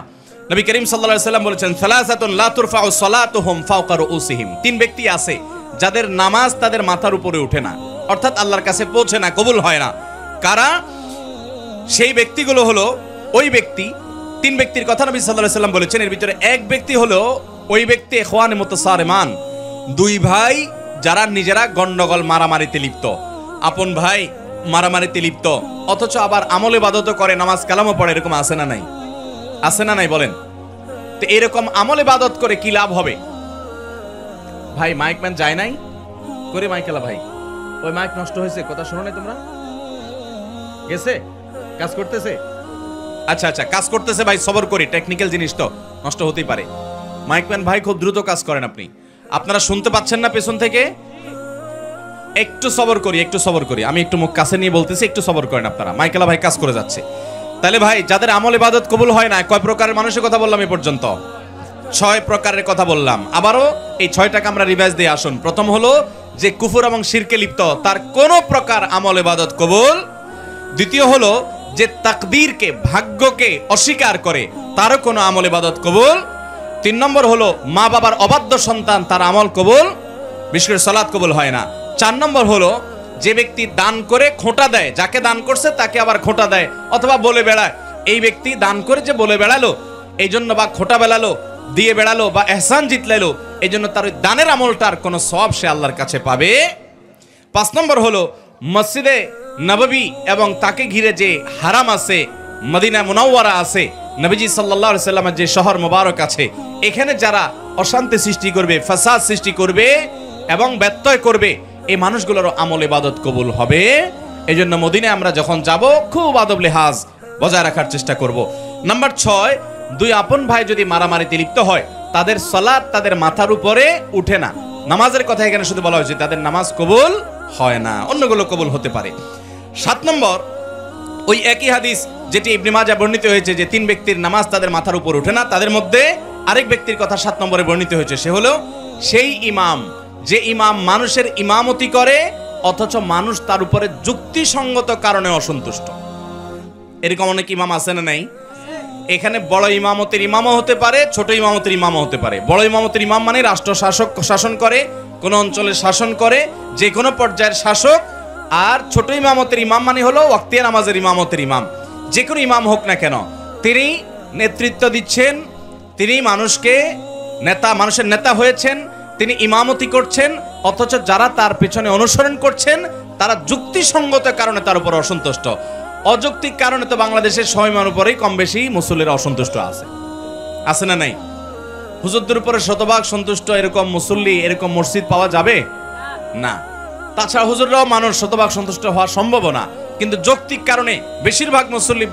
নবী করিম সাল্লাল্লাহু আলাইহি ওয়াসাল্লাম বলেছেন, সালাসাতুন লা তুরফাউ সালাতুহুম ফাওকা রুউসিহিম, 3 ব্যক্তি আছে যাদের নামাজ তাদের মাথার উপরে ওঠে না, অর্থাৎ আল্লাহর কাছে পৌঁছে না, কবুল হয় না। কারা? সেই ব্যক্তিগুলো হলো ওই ব্যক্তি, 3 ব্যক্তির কথা নবী সাল্লাল্লাহু আলাইহি ওয়াসাল্লাম বলেছেন। এর ভিতরে এক ব্যক্তি হলো ওই ব্যক্তি ইখওয়ানে মুতাসারিমান, 2 ভাই যারা নিজেরা গন্ডগোল মারামারিতে লিপ্ত, আপন ভাই মারামারিতে লিপ্ত, অথচ আবার আমল ইবাদত করে, নামাজ কালামও পড়ে, এরকম আছে না নাই? আছে না নাই বলেন? তো এরকম আমল ইবাদত করে কি লাভ হবে? ভাই মাইকম্যান যায় নাই করে, মাইকেলা ভাই ওই মাইক নষ্ট হয়েছে, কথা শোনো নাই তোমরা? গেছে কাজ করতেছে? আচ্ছা আচ্ছা, কাজ করতেছে ভাই, সবর করি, টেকনিক্যাল জিনিস তো নষ্ট হতেই পারে। মাইকম্যান ভাই খুব দ্রুত কাজ করেন, আপনারা শুনতে পাচ্ছেন না পেছন থেকে? একটু সবর করি, একটু সবর করি, আমি একটু মুখ কাছে নিয়ে বলতেছি, একটু সবর করেন আপনারা। মাইকেলা ভাই কাজ করে যাচ্ছে। তাহলে ভাই যাদের আমল ইবাদত কবুল হয় না, কয় প্রকারের মানুষের কথা বললাম এ পর্যন্ত? 6 প্রকারের কথা বললাম। আবারও এই 6টাকে আমরা রিভাইজ দিয়ে আসুন। প্রথম হলো যে কুফর এবং শিরকে লিপ্ত, তার কোন প্রকার আমল ইবাদত কবুল। দ্বিতীয় হলো যে তাকদীরকে, ভাগ্যকে অস্বীকার করে, তারও কোনো আমল ইবাদত কবুল। 3 নম্বর হলো মা বাবার অবাধ্য সন্তান, তার আমল কবুল, বিশেষ করে সালাত কবুল হয় না। 4 নম্বর হলো যে ব্যক্তি দান করে খোঁটা দেয়, যাকে দান করছে তাকে আবার খোঁটা দেয় অথবা বলে বেড়ায়, এই ব্যক্তি দান করে যে বলে বেড়ালো এই জন্য, বা খোঁটা বেড়ালো, দিয়ে বেড়ালো, বা এহসান জিতলাইলো, এই জন্য তার ওই দানের আমলটার কোনো সওয়াব সে আল্লাহর কাছে পাবে। 5 নম্বর হলো মসজিদে নববী এবং তাকে ঘিরে যে হারাম আছে, মদিনা মুনাওয়ারা আছে, নবীজি সাল্লাল্লাহু আলাইহি সাল্লামের যে শহর মোবারক আছে, এখানে যারা অশান্তি সৃষ্টি করবে, ফাসাদ সৃষ্টি করবে এবং ব্যত্যয় করবে, এই মানুষগুলোর আমল ইবাদত কবুল হবে। এই জন্য মদিনায় আমরা যখন যাব খুব আদব লেহাজ বজায় রাখার চেষ্টা করব। নাম্বার 6, 2 আপন ভাই যদি মারামারিতে লিপ্ত হয়, তাদের সালাত তাদের মাথার উপরে উঠে না। নামাজের কথা এখানে শুধু বলা হয়েছে, তাদের নামাজ কবুল হয় না, অন্যগুলো কবুল হতে পারে। 7 নম্বর, ওই একই হাদিস যেটি ইবনে মাজাহ বর্ণিত হয়েছে যে 3 ব্যক্তির নামাজ তাদের মাথার উপর ওঠে না, তাদের মধ্যে আরেক ব্যক্তির কথা 7 নম্বরে বর্ণিত হয়েছে। সে হলো সেই ইমাম, যে ইমাম মানুষের ইমামতি করে অথচ মানুষ তার উপরে যুক্তিসঙ্গত কারণে অসন্তুষ্ট। এরকম অনেক ইমাম আছে না নাই? এখানে বড় ইমামতের ইমামও হতে পারে, ছোট ইমামতের ইমামও হতে পারে। বড় ইমামতের ইমাম মানে রাষ্ট্র শাসন করে, কোন অঞ্চলের শাসন করে, যে কোনো পর্যায়ের শাসক। আর ছোট ইমামতের ইমাম মানে হলো ওয়াক্তিয়া নামাজের ইমামতের ইমাম। যে কোনো ইমাম হোক না কেন, তিনি নেতৃত্ব দিচ্ছেন, তিনি মানুষের নেতা হয়েছেন, তিনি ইমামতি করছেন, অথচ যারা তার পেছনে অনুসরণ করছেন তারা যুক্তিসঙ্গত কারণে তার উপর অসন্তুষ্ট। অযৌক্তিক কারণে তো বাংলাদেশের সময়ের উপরেই কম বেশি মুসল্লিরা অসন্তুষ্ট আছে না নাই? হুজুরদের উপরে শতভাগ সন্তুষ্ট এরকম মুসল্লি, এরকম মসজিদ পাওয়া যাবে না। তাছাড়া হুজুররাও মানুষ শতভাগ সন্তুষ্ট হওয়া সম্ভব না, কিন্তু যৌক্তিক কারণে বেশিরভাগ মুসল্লি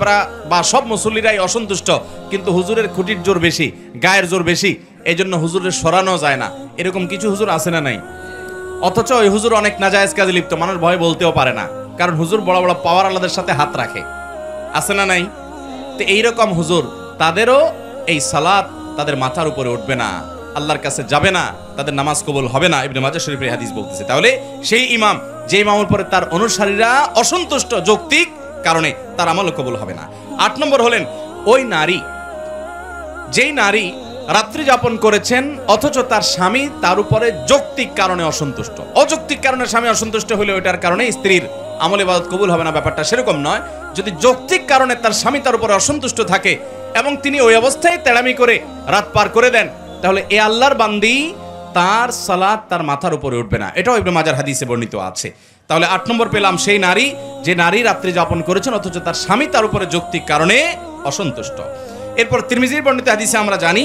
বা সব মুসল্লিরাই অসন্তুষ্ট, কিন্তু হুজুরের খুঁটির জোর বেশি, গায়ের জোর বেশি, এই জন্য হুজুরের সরানো যায় না। এরকম কিছু হুজুর আছে না নাই? অথচ ওই হুজুর অনেক নাজায়েজ কাজে লিপ্ত, মানুষ ভয় বলতেও পারে না, কারণ হুজুর বড় বড় পাওয়ার আলাদের সাথে হাত রাখে, আছে না নাই? তো এইরকম হুজুর, তাদেরও এই সালাত তাদের মাথার উপরে উঠবে না, আল্লাহর কাছে যাবে না, তাদের নামাজ কবুল হবে না। ইবনে মাজাহ শরীফের হাদিস বলতেছে। তাহলে সেই ইমাম, যে ইমামের উপরে তার অনুসারীরা অসন্তুষ্ট যৌক্তিক কারণে, তার আমল কবুল হবে না। 8 নম্বর হলেন ওই নারী, যেই নারী রাত্রি যাপন করেছেন অথচ তার স্বামী তার উপরে যৌক্তিক কারণে অসন্তুষ্ট। অযৌক্তিক কারণে স্বামী অসন্তুষ্ট হলে ওইটার কারণে স্ত্রীর আমল ইবাদত কবুল হবে না, ব্যাপারটা সেরকম নয়। যদি যৌক্তিক কারণে তার স্বামী তার উপরে অসন্তুষ্ট থাকে এবং তিনি ওই অবস্থায় তেড়ামি করে রাত পার করে দেন, তাহলে এ আল্লাহর বান্দি, তার সালাত তার মাথার উপরে উঠবে না। এটাও ইবনে মাজাহ হাদিসে বর্ণিত আছে। তাহলে 8 নম্বর পেলাম সেই নারী, যে নারী রাত্রি যাপন করেছেন অথচ তার স্বামী তার উপরে যৌক্তিক কারণে অসন্তুষ্ট। এরপর তিরমিজির বর্ণিত হাদিসে আমরা জানি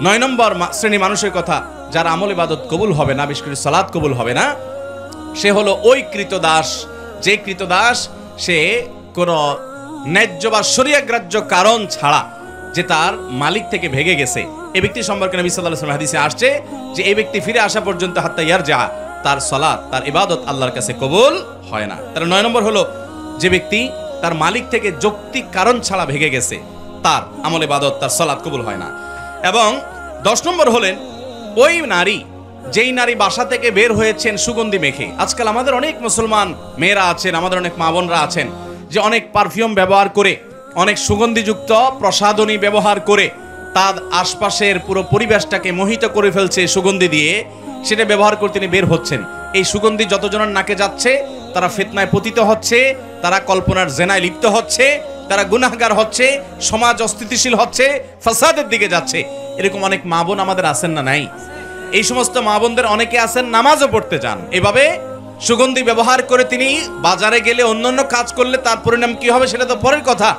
9 নম্বর শ্রেণী মানুষের কথা, যার আমল ইবাদত কবুল হবে না, বিশেষ করে সালাত কবুল হবে না, সে হলো ওই কৃতদাস, যে কৃতদাস সে কোনো ন্যায্য বা শরীয়গ্রাহ্য কারণ ছাড়া যে তার মালিক থেকে ভেগে গেছে। এই ব্যক্তি সম্পর্কে নবী সাল্লাল্লাহু আলাইহি ওয়াসাল্লাম হাদিসে আসছে যে এই ব্যক্তি ফিরে আসা পর্যন্ত হাত্তা ইয়ারজা, তার সালাত, তার ইবাদত আল্লাহর কাছে কবুল হয় না। তার 9 নম্বর হলো যে ব্যক্তি তার মালিক থেকে যৌক্তিক কারণ ছাড়া ভেগে গেছে, তার আমল ইবাদত, তার সালাত কবুল হয় না। এবং 10 নম্বর হলেন ওই নারী, যেই নারী বাসা থেকে বের হয়েছেন সুগন্ধি মেখে। আজকাল আমাদের অনেক মুসলমান মেয়েরা আছেন, আমাদের অনেক মা বোনরা আছেন যে অনেক পারফিউম ব্যবহার করে, অনেক সুগন্ধিযুক্ত প্রসাধনী ব্যবহার করে তার আশপাশের পুরো পরিবেশটাকে মোহিত করে ফেলছে সুগন্ধি দিয়ে, সেটা ব্যবহার করে তিনি বের হচ্ছেন। এই সুগন্ধি যতজনের নাকে যাচ্ছে তারা ফিতনায় পতিত হচ্ছে, তারা কল্পনার জেনায় লিপ্ত হচ্ছে, তারা গুনাহগার হচ্ছে, সমাজ অস্থিতিশীল হচ্ছে, ফাসাদের দিকে যাচ্ছে। এরকম অনেক মা বোন আমাদের আছেন না নাই? এই সমস্ত মা বোনদের অনেকে আছেন নামাজও পড়তে যান, এভাবে সুগন্ধি ব্যবহার করে তিনি বাজারে গেলে অন্যান্য কাজ করলে তার পরিণাম কি হবে সেটা তো পরের কথা।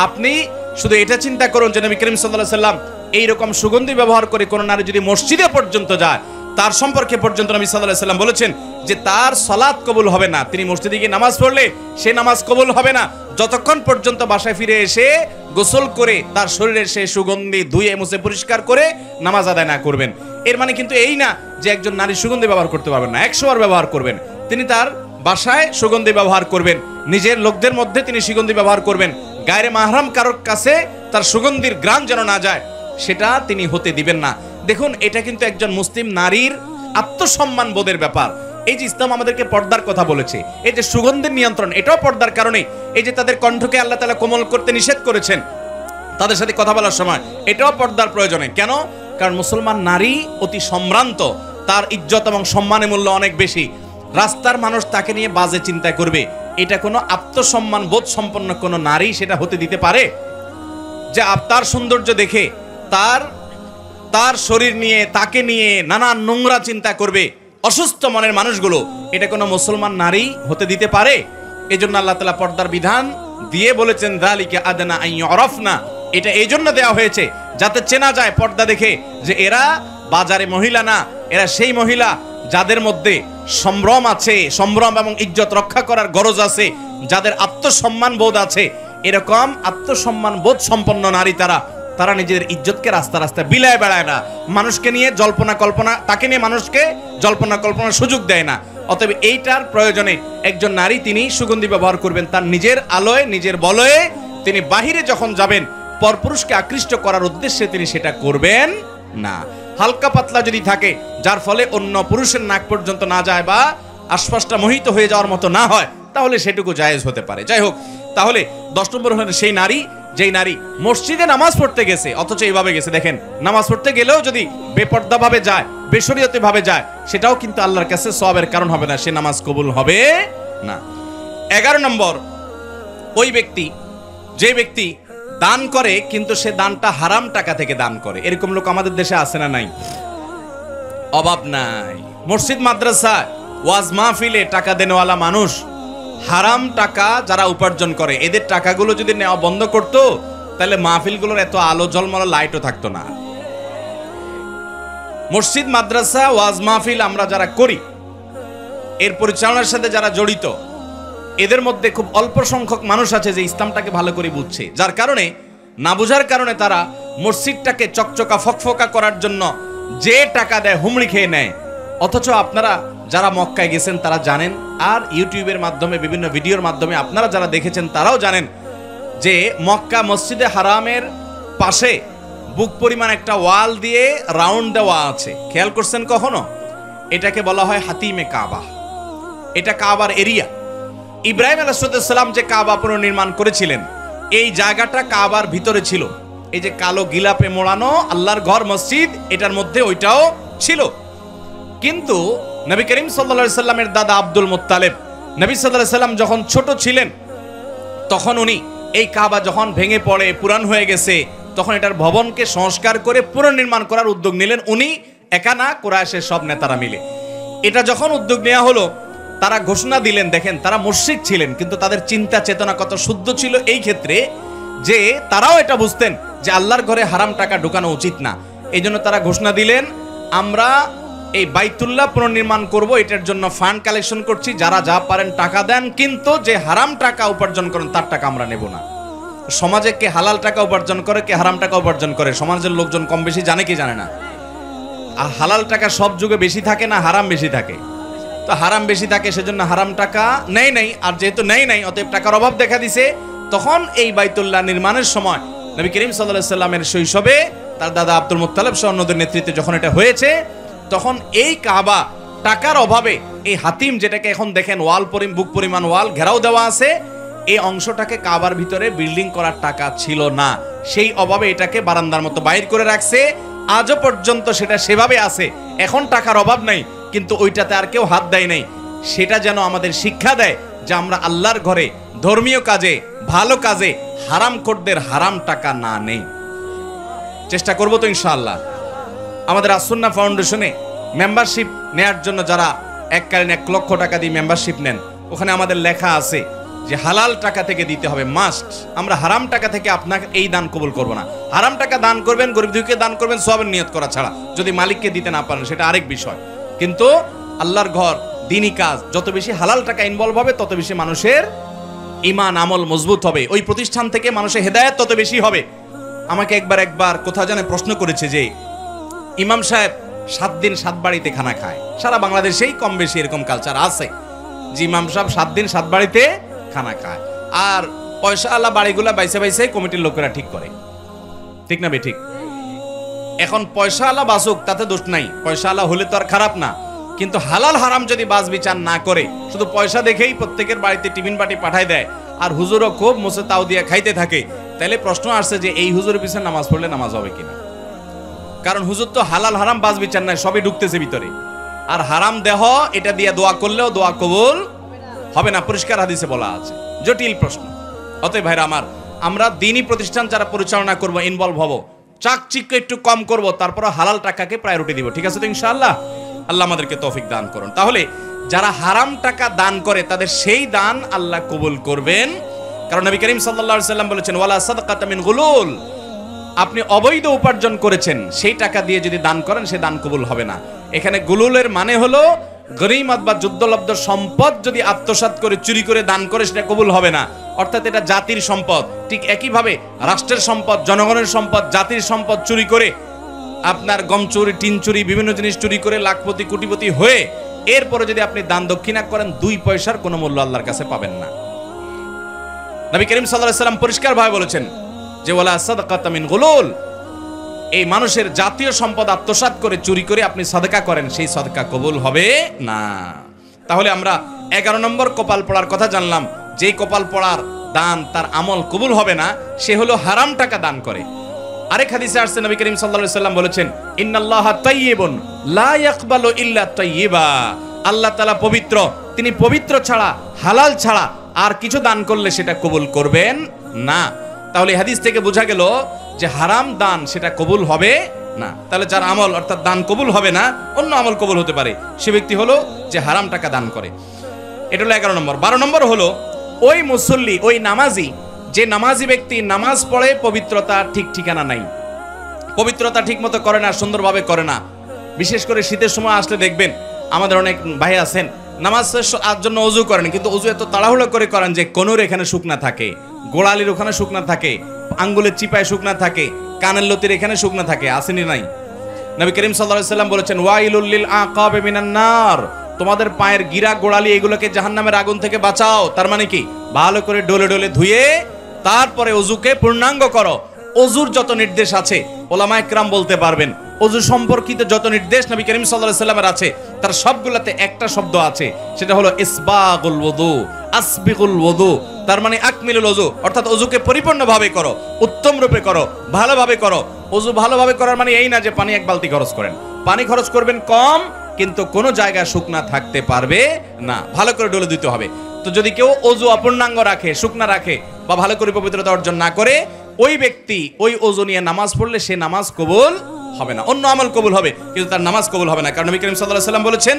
আপনি শুধু এটা চিন্তা করুন যে নবী করিম সাল্লাল্লাহু আলাইহি ওয়াসাল্লাম এইরকম সুগন্ধি ব্যবহার করে কোন নারী যদি মসজিদে পর্যন্ত যায়, তার সম্পর্কে পর্যন্ত নবী সাল্লাল্লাহু আলাইহি ওয়াসাল্লাম বলেছেন যে তার সালাত কবুল হবে না। তিনি মসজিদে গিয়ে নামাজ পড়লে সে নামাজ কবুল হবে না যতক্ষণ পর্যন্ত বাসায় ফিরে এসে গোসল করে তার শরীরের সে সুগন্ধি ধুয়ে মুছে পরিষ্কার করে নামাজ আদায় না করবেন। এর মানে কিন্তু এই না যে একজন নারী সুগন্ধি ব্যবহার করতে পারবেন না, 100 বার ব্যবহার করবেন। তিনি তার বাসায় সুগন্ধি ব্যবহার করবেন, নিজের লোকদের মধ্যে তিনি সুগন্ধি ব্যবহার করবেন, গায়রে মাহরাম কারোর কাছে তার সুগন্ধির ঘ্রাণ যেন না যায় সেটা তিনি হতে দিবেন না। দেখুন, এটা কিন্তু একজন মুসলিম নারীর আত্মসম্মান বোধের ব্যাপার। এই যে ইসলাম আমাদেরকে পর্দার কথা বলেছে, এই যে সুগন্ধের নিয়ন্ত্রণ, এটাও পর্দার কারণে। এই যে তাদের কণ্ঠকে আল্লাহ তাআলা কোমল করতে নিষেধ করেছেন তাদের সাথে কথা বলার সময়, এটাও পর্দার প্রয়োজনে। কেন? কারণ মুসলমান নারী অতি সম্ভ্রান্ত, তার ইজ্জত এবং সম্মানের মূল্য অনেক বেশি। রাস্তার মানুষ তাকে নিয়ে বাজে চিন্তা করবে, এটা কোনো আত্মসম্মান বোধ সম্পন্ন কোনো নারী সেটা হতে দিতে পারে? যে তার সৌন্দর্য দেখে তার শরীর নিয়ে, তাকে নিয়ে নানান নোংরা চিন্তা করবে অসুস্থ মনের মানুষগুলো, এটা কোনো মুসলমান নারী হতে দিতে পারে? এই জন্য আল্লাহ তাআলা পর্দার বিধান দিয়ে বলেছেন যালিকা আদনা আন ইউরাফনা। এটা এই জন্য দেওয়া হয়েছে যাতে চেনা যায় পর্দা দেখে যে এরা বাজারে মহিলা না, এরা সেই মহিলা যাদের মধ্যে সম্ভ্রম আছে, সম্ভ্রম এবং ইজ্জত রক্ষা করার গরজ আছে, যাদের আত্মসম্মান বোধ আছে। এরকম আত্মসম্মান বোধ সম্পন্ন নারী তারা নিজেদের ইজ্জতকে রাস্তা রাস্তায় বিলায় বেড়ায় না, মানুষকে নিয়ে তাকে নিয়ে মানুষকে জল্পনা কল্পনার সুযোগ দেয় না। অতএব এইটার প্রয়োজনে একজন নারী তিনি সুগন্ধি ব্যবহার করবেন, তার নিজের আলোয়, নিজের বলয়ে তিনি বাহিরে যখন যাবেন পরপুরুষকে আকৃষ্ট করার উদ্দেশ্যে তিনি সেটা করবেন না। হালকা পাতলা যদি থাকে যার ফলে অন্য পুরুষের নাক পর্যন্ত না যায় বা আশপাশটা মোহিত হয়ে যাওয়ার মতো না হয়, তাহলে সেটুকু জায়েজ হতে পারে। যাই হোক, তাহলে 10 নম্বর হলেন সেই নারী, যেই নারী মসজিদে নামাজ পড়তে গেছে অথচ এইভাবে গেছে। দেখেন, নামাজ পড়তে গেলেও যদি বেপর্দা ভাবে যায়, বেশরিয়তে ভাবে যায়, সেটাও কিন্তু আল্লাহর কাছে সওয়াবের কারণ হবে না, সে নামাজ কবুল হবে না। 11 নম্বর, ওই ব্যক্তি যে ব্যক্তি দান করে কিন্তু সে দানটা হারাম টাকা থেকে দান করে। এরকম লোক আমাদের দেশে আছে না নাই? অভাব নাই। মসজিদ মাদ্রাসা ওয়াজ মাহফিলে টাকা দেনেওয়ালা মানুষ হারাম টাকা যারা উপার্জন করে, এদের টাকাগুলো যদি নেওয়া বন্ধ করতো তাহলে মাহফিলগুলোর এত আলো ঝলমলো লাইটও থাকতো না। মসজিদ মাদ্রাসা ওয়াজ মাহফিল আমরা যারা করি, এর পরিচালনার সাথে যারা জড়িত, এদের মধ্যে খুব অল্প সংখ্যক মানুষ আছে যে ইসলামটাকে ভালো করে বুঝছে, যার কারণে না বোঝার কারণে তারা মসজিদটাকে চকচকা ফকফকা করার জন্য যে টাকা দেয় হুমড়ি খেয়ে নেয়। অথচ আপনারা যারা মক্কায় গেছেন তারা জানেন, আর ইউটিউবের মাধ্যমে বিভিন্ন ভিডিওর মাধ্যমে আপনারা যারা দেখেছেন তারাও জানেন যে মক্কা মসজিদে হারামের পাশে বুক পরিমাণ একটা ওয়াল দিয়ে রাউন্ড দেওয়া আছে। খেয়াল করছেন কখনো? এটাকে বলা হয় হাতিমে কাবা। এটা কাবার এরিয়া। ইব্রাহিম আলাইহিস সালাম যে কাবা পুনর্নির্মাণ করেছিলেন, এই জায়গাটা কাবার ভিতরে ছিল। এই যে কালো গিলাপে মোড়ানো আল্লাহর ঘর মসজিদ, এটার মধ্যে ওইটাও ছিল। কিন্তু নবী করিম সাল্লাল্লাহু আলাইহি সাল্লামের দাদা আব্দুল মুত্তালিব, নবী সাল্লাল্লাহু আলাইহি সাল্লাম যখন ছোট ছিলেন তখন উনি এই কাবা যখন ভেঙে পড়ে পুরান হয়ে গেছে, তখন এটার ভবনকে সংস্কার করে পুনর্নির্মাণ করার উদ্যোগ নিলেন উনি, একা না, কুরাইশের সব নেতারা মিলে। এটা যখন উদ্যোগ নেওয়া হলো, তারা ঘোষণা দিলেন, দেখেন তারা মুশরিক ছিলেন কিন্তু তাদের চিন্তা চেতনা কত শুদ্ধ ছিল এই ক্ষেত্রে যে তারাও এটা বুঝতেন যে আল্লাহর ঘরে হারাম টাকা ঢুকানো উচিত না। এই জন্য তারা ঘোষণা দিলেন আমরা এই বাইতুল্লাহ পুনর্নির্মাণ করব, এটার জন্য ফান্ড কালেকশন করছি, যারা যা পারেন টাকা দেন, কিন্তু যে হারাম টাকা উপার্জন করেন তার টাকা আমরা নেব না। সমাজে কে হালাল টাকা উপার্জন করে, কে হারাম টাকা উপার্জন করে, সমাজের লোকজন কম বেশি জানে কি জানে না? আর হালাল টাকা সব যুগে বেশি থাকে না হারাম বেশি থাকে? তো হারাম বেশি থাকে, সেজন্য হারাম টাকা নেই নাই, আর যেহেতু নেই নাই অতএব টাকার অভাব দেখা দিছে। তখন এই বাইতুল্লাহ নির্মাণের সময় নবী করিম সাল্লাল্লাহু আলাইহি সাল্লামের শৈশবে তার দাদা আব্দুল মুত্তালিব সহ অন্যদের নেতৃত্বে যখন এটা হয়েছে, তখন এই কাবা টাকার অভাবে এই হাতিম, যেটাকে এখন দেখেন ওয়াল বুক পরিমাণ ওয়াল ঘেরাও দেওয়া আছে, এই অংশটাকে কাবার ভিতরে বিল্ডিং করার টাকা ছিল না। সেই অভাবে এটাকে বারান্দার মতো বাইর করে রাখছে। আজও পর্যন্ত সেটা সেভাবে আছে। এখন টাকার অভাব নাই, কিন্তু ওইটাতে আর কেউ হাত দেয় নাই। সেটা যেন আমাদের শিক্ষা দেয় যে আমরা আল্লাহর ঘরে ধর্মীয় কাজে, ভালো কাজে হারামখোরদের হারাম টাকা না নেই। চেষ্টা করব তো ইনশাআল্লাহ। আমাদের আসুন্নাহ ফাউন্ডেশনে মেম্বারশিপ নেয়ার জন্য যারা এককালীন 1 লক্ষ টাকা দিয়ে মেম্বারশিপ নেন, ওখানে আমাদের লেখা আছে যে হালাল টাকা থেকে দিতে হবে, মাস্ট। আমরা হারাম টাকা থেকে আপনাকে এই দান কবুল করব না। হারাম টাকা দান করবেন, গরিব দুঃখীকে দান করবেন সওয়াবের নিয়ত করা ছাড়া, যদি মালিককে দিতে না পারেন সেটা আরেক বিষয়। কিন্তু আল্লাহর ঘর, দ্বীনি কাজ, যত বেশি হালাল টাকা ইনভলভ হবে তত বেশি মানুষের ঈমান আমল মজবুত হবে, ওই প্রতিষ্ঠান থেকে মানুষের হেদায়েত তত বেশি হবে। আমাকে একবার কোথা জানে প্রশ্ন করেছে যে ইমাম সাহেব 7 দিন 7 বাড়িতে খানা খায়। সারা বাংলাদেশেই কম বেশি এরকম কালচার আছে যে ইমাম সাহেব 7 দিন 7 বাড়িতে খানা খায়, আর পয়সা আলা বাড়িগুলা বাইসে কমিটির লোকেরা ঠিক করে। ঠিক না বেঠিক? এখন পয়সা আলা বাসুক, তাতে দোষ নাই, পয়সা আলা হলে তো আর খারাপ না। কিন্তু হালাল হারাম যদি বাজ বিচার না করে, শুধু পয়সা দেখেই প্রত্যেকের বাড়িতে টিফিন বাটি পাঠায় দেয়, আর হুজুরও খুব মুছে তাও দিয়ে খাইতে থাকে, তাহলে প্রশ্ন আসছে যে এই হুজুরের পিছনে নামাজ পড়লে নামাজ হবে কিনা? কারণ হুজুর তো হালাল হারাম বাজ বিচার নাই, সবই ঢুকতেছে ভিতরে। আর হারাম দেহ, এটা দিয়ে দোয়া করলেও দোয়া কবুল হবে না, পরিষ্কার হাদিসে বলা আছে। জটিল প্রশ্ন। অতএব ভাইরা আমার, আমরা দ্বীনি প্রতিষ্ঠান যারা পরিচালনা করব, ইনভলভ হব, চাকচিক্য একটু কম করব, তারপর হালাল টাকাকে প্রায়োরিটি দিব। ঠিক আছে তো ইনশাআল্লাহ? আল্লাহ আমাদেরকে তৌফিক দান করুন। তাহলে যারা হারাম টাকা দান করে তাদের সেই দান আল্লাহ কবুল করবেন, কারণ নবী করিম সাল্লাল্লাহু আলাইহি সাল্লাম বলেছেন ওয়ালা সাদাকাতা মিন গুলুল। আপনি অবৈধ উপার্জন করেছেন, সেই টাকা দিয়ে যদি দান করেন সে দান কবুল হবে না। এখানে গুলুলের মানে হলো গনিমত বা যুদ্ধলব্ধ সম্পদ যদি আত্মসাৎ করে চুরি করে দান করে সেটা কবুল হবে না, অর্থাৎ এটা জাতির সম্পদ। ঠিক একইভাবে রাষ্ট্রের সম্পদ, জনগণের সম্পদ, জাতির সম্পদ চুরি করে, আপনার গম চুরি, টিন চুরি, বিভিন্ন জিনিস চুরি করে লাখপতি কোটিপতি হয়ে এরপরে যদি আপনি দান দক্ষিণা করেন, 2 পয়সার কোনো মূল্য আল্লাহর কাছে পাবেন না। নবী করিম সাল্লাল্লাহু আলাইহি সাল্লাম পরিষ্কার ভাবে বলেছেন যে ওয়ালা সাদাকাতা মিন গুলুল, এই মানুষের জাতীয় সম্পদ আত্মসাৎ করে চুরি করে আপনি সাদকা করেন, সেই সাদকা কবুল হবে না। তাহলে আমরা 11 নম্বর কপাল পড়ার কথা জানলাম। যেই কপাল পড়ার দান তার আমল কবুল হবে না, সে হলো হারাম টাকা দান করে। আরেক হাদিসে আসছে নবী করিম সাল্লাল্লাহু আলাইহি সাল্লাম বলেছেন ইন্নাল্লাহা তাইয়্যিবুন লা ইয়াকবালু ইল্লা তাইয়্যিবা। আল্লাহ তাআলা পবিত্র, তিনি পবিত্র ছাড়া, হালাল ছাড়া আর কিছু দান করলে সেটা কবুল করবেন না। তাহলে হাদিস থেকে বোঝা গেল যে হারাম দান সেটা কবুল হবে না। তাহলে যার আমল অর্থাৎ দান কবুল হবে না, অন্য আমল কবুল হতে পারে, সে ব্যক্তি হলো যে হারাম টাকা দান করে। এটা হলো 11 নম্বর। 12 নম্বর হলো ওই মুসল্লি, ওই নামাজি, যে নামাজি ব্যক্তি নামাজ পড়ে পবিত্রতা ঠিক ঠিকানা নাই, পবিত্রতা ঠিক মতো করে না, সুন্দরভাবে করে না। বিশেষ করে শীতের সময় আসলে দেখবেন আমাদের অনেক ভাই আছেন নামাজের জন্য ওযু করেন, কিন্তু ওযু এত তাড়াহুড়ো করে করেন যে কোনর এখানে শুকনা থাকে, গোড়ালির ওখানে শুকনা থাকে, আঙ্গুলের চিপায় শুকনা থাকে, কানের লতির এখানে শুকনা থাকে। আসেনি নাই? নবী করিম সাল্লাল্লাহু আলাইহি সাল্লাম বলেছেন ওয়াইলুল লিল আকাব মিনান নার, তোমাদের পায়ের গিরা গোড়ালি এগুলোকে জাহান্নামের আগুন থেকে বাঁচাও। তার মানে কি? ভালো করে ডলে ডলে ধুয়ে তারপরে ওযুকে পূর্ণাঙ্গ করো। ওযুর যত নির্দেশ আছে ওলামায়ে কেরাম বলতে পারবেন, ওযু সম্পর্কিত যত নির্দেশ নবী করিম সাল্লাল্লাহু আলাইহি সাল্লামের আছে, তার সবগুলোতে একটা শব্দ আছে, সেটা হলো ইসবাগুল ওযু, আসবিগুল ওযু। তার মানে আকমিলুল ওযু, অর্থাৎ ওযুকে পরিপূর্ণভাবে করো, উত্তম রূপে করো, ভালোভাবে করো। ওযু ভালোভাবে করার মানে এই না যে পানি 1 বালতি খরচ করেন, পানি খরচ করবেন কম, কিন্তু কোন জায়গায় শুকনা থাকতে পারবে না, ভালো করে ডলে দিতে হবে। তো যদি কেউ ওযু অপূর্ণাঙ্গ রাখে, শুকনা রাখে, বা ভালো করে পবিত্রতা অর্জন না করে, ওই ব্যক্তি ওই ওযু নিয়ে নামাজ পড়লে সে নামাজ কবুল হবে না। অন্য আমল কবুল হবে, কিন্তু তার নামাজ কবুল হবে না। কারণ নবী করিম সাল্লাল্লাহু আলাইহি সাল্লাম বলেছেন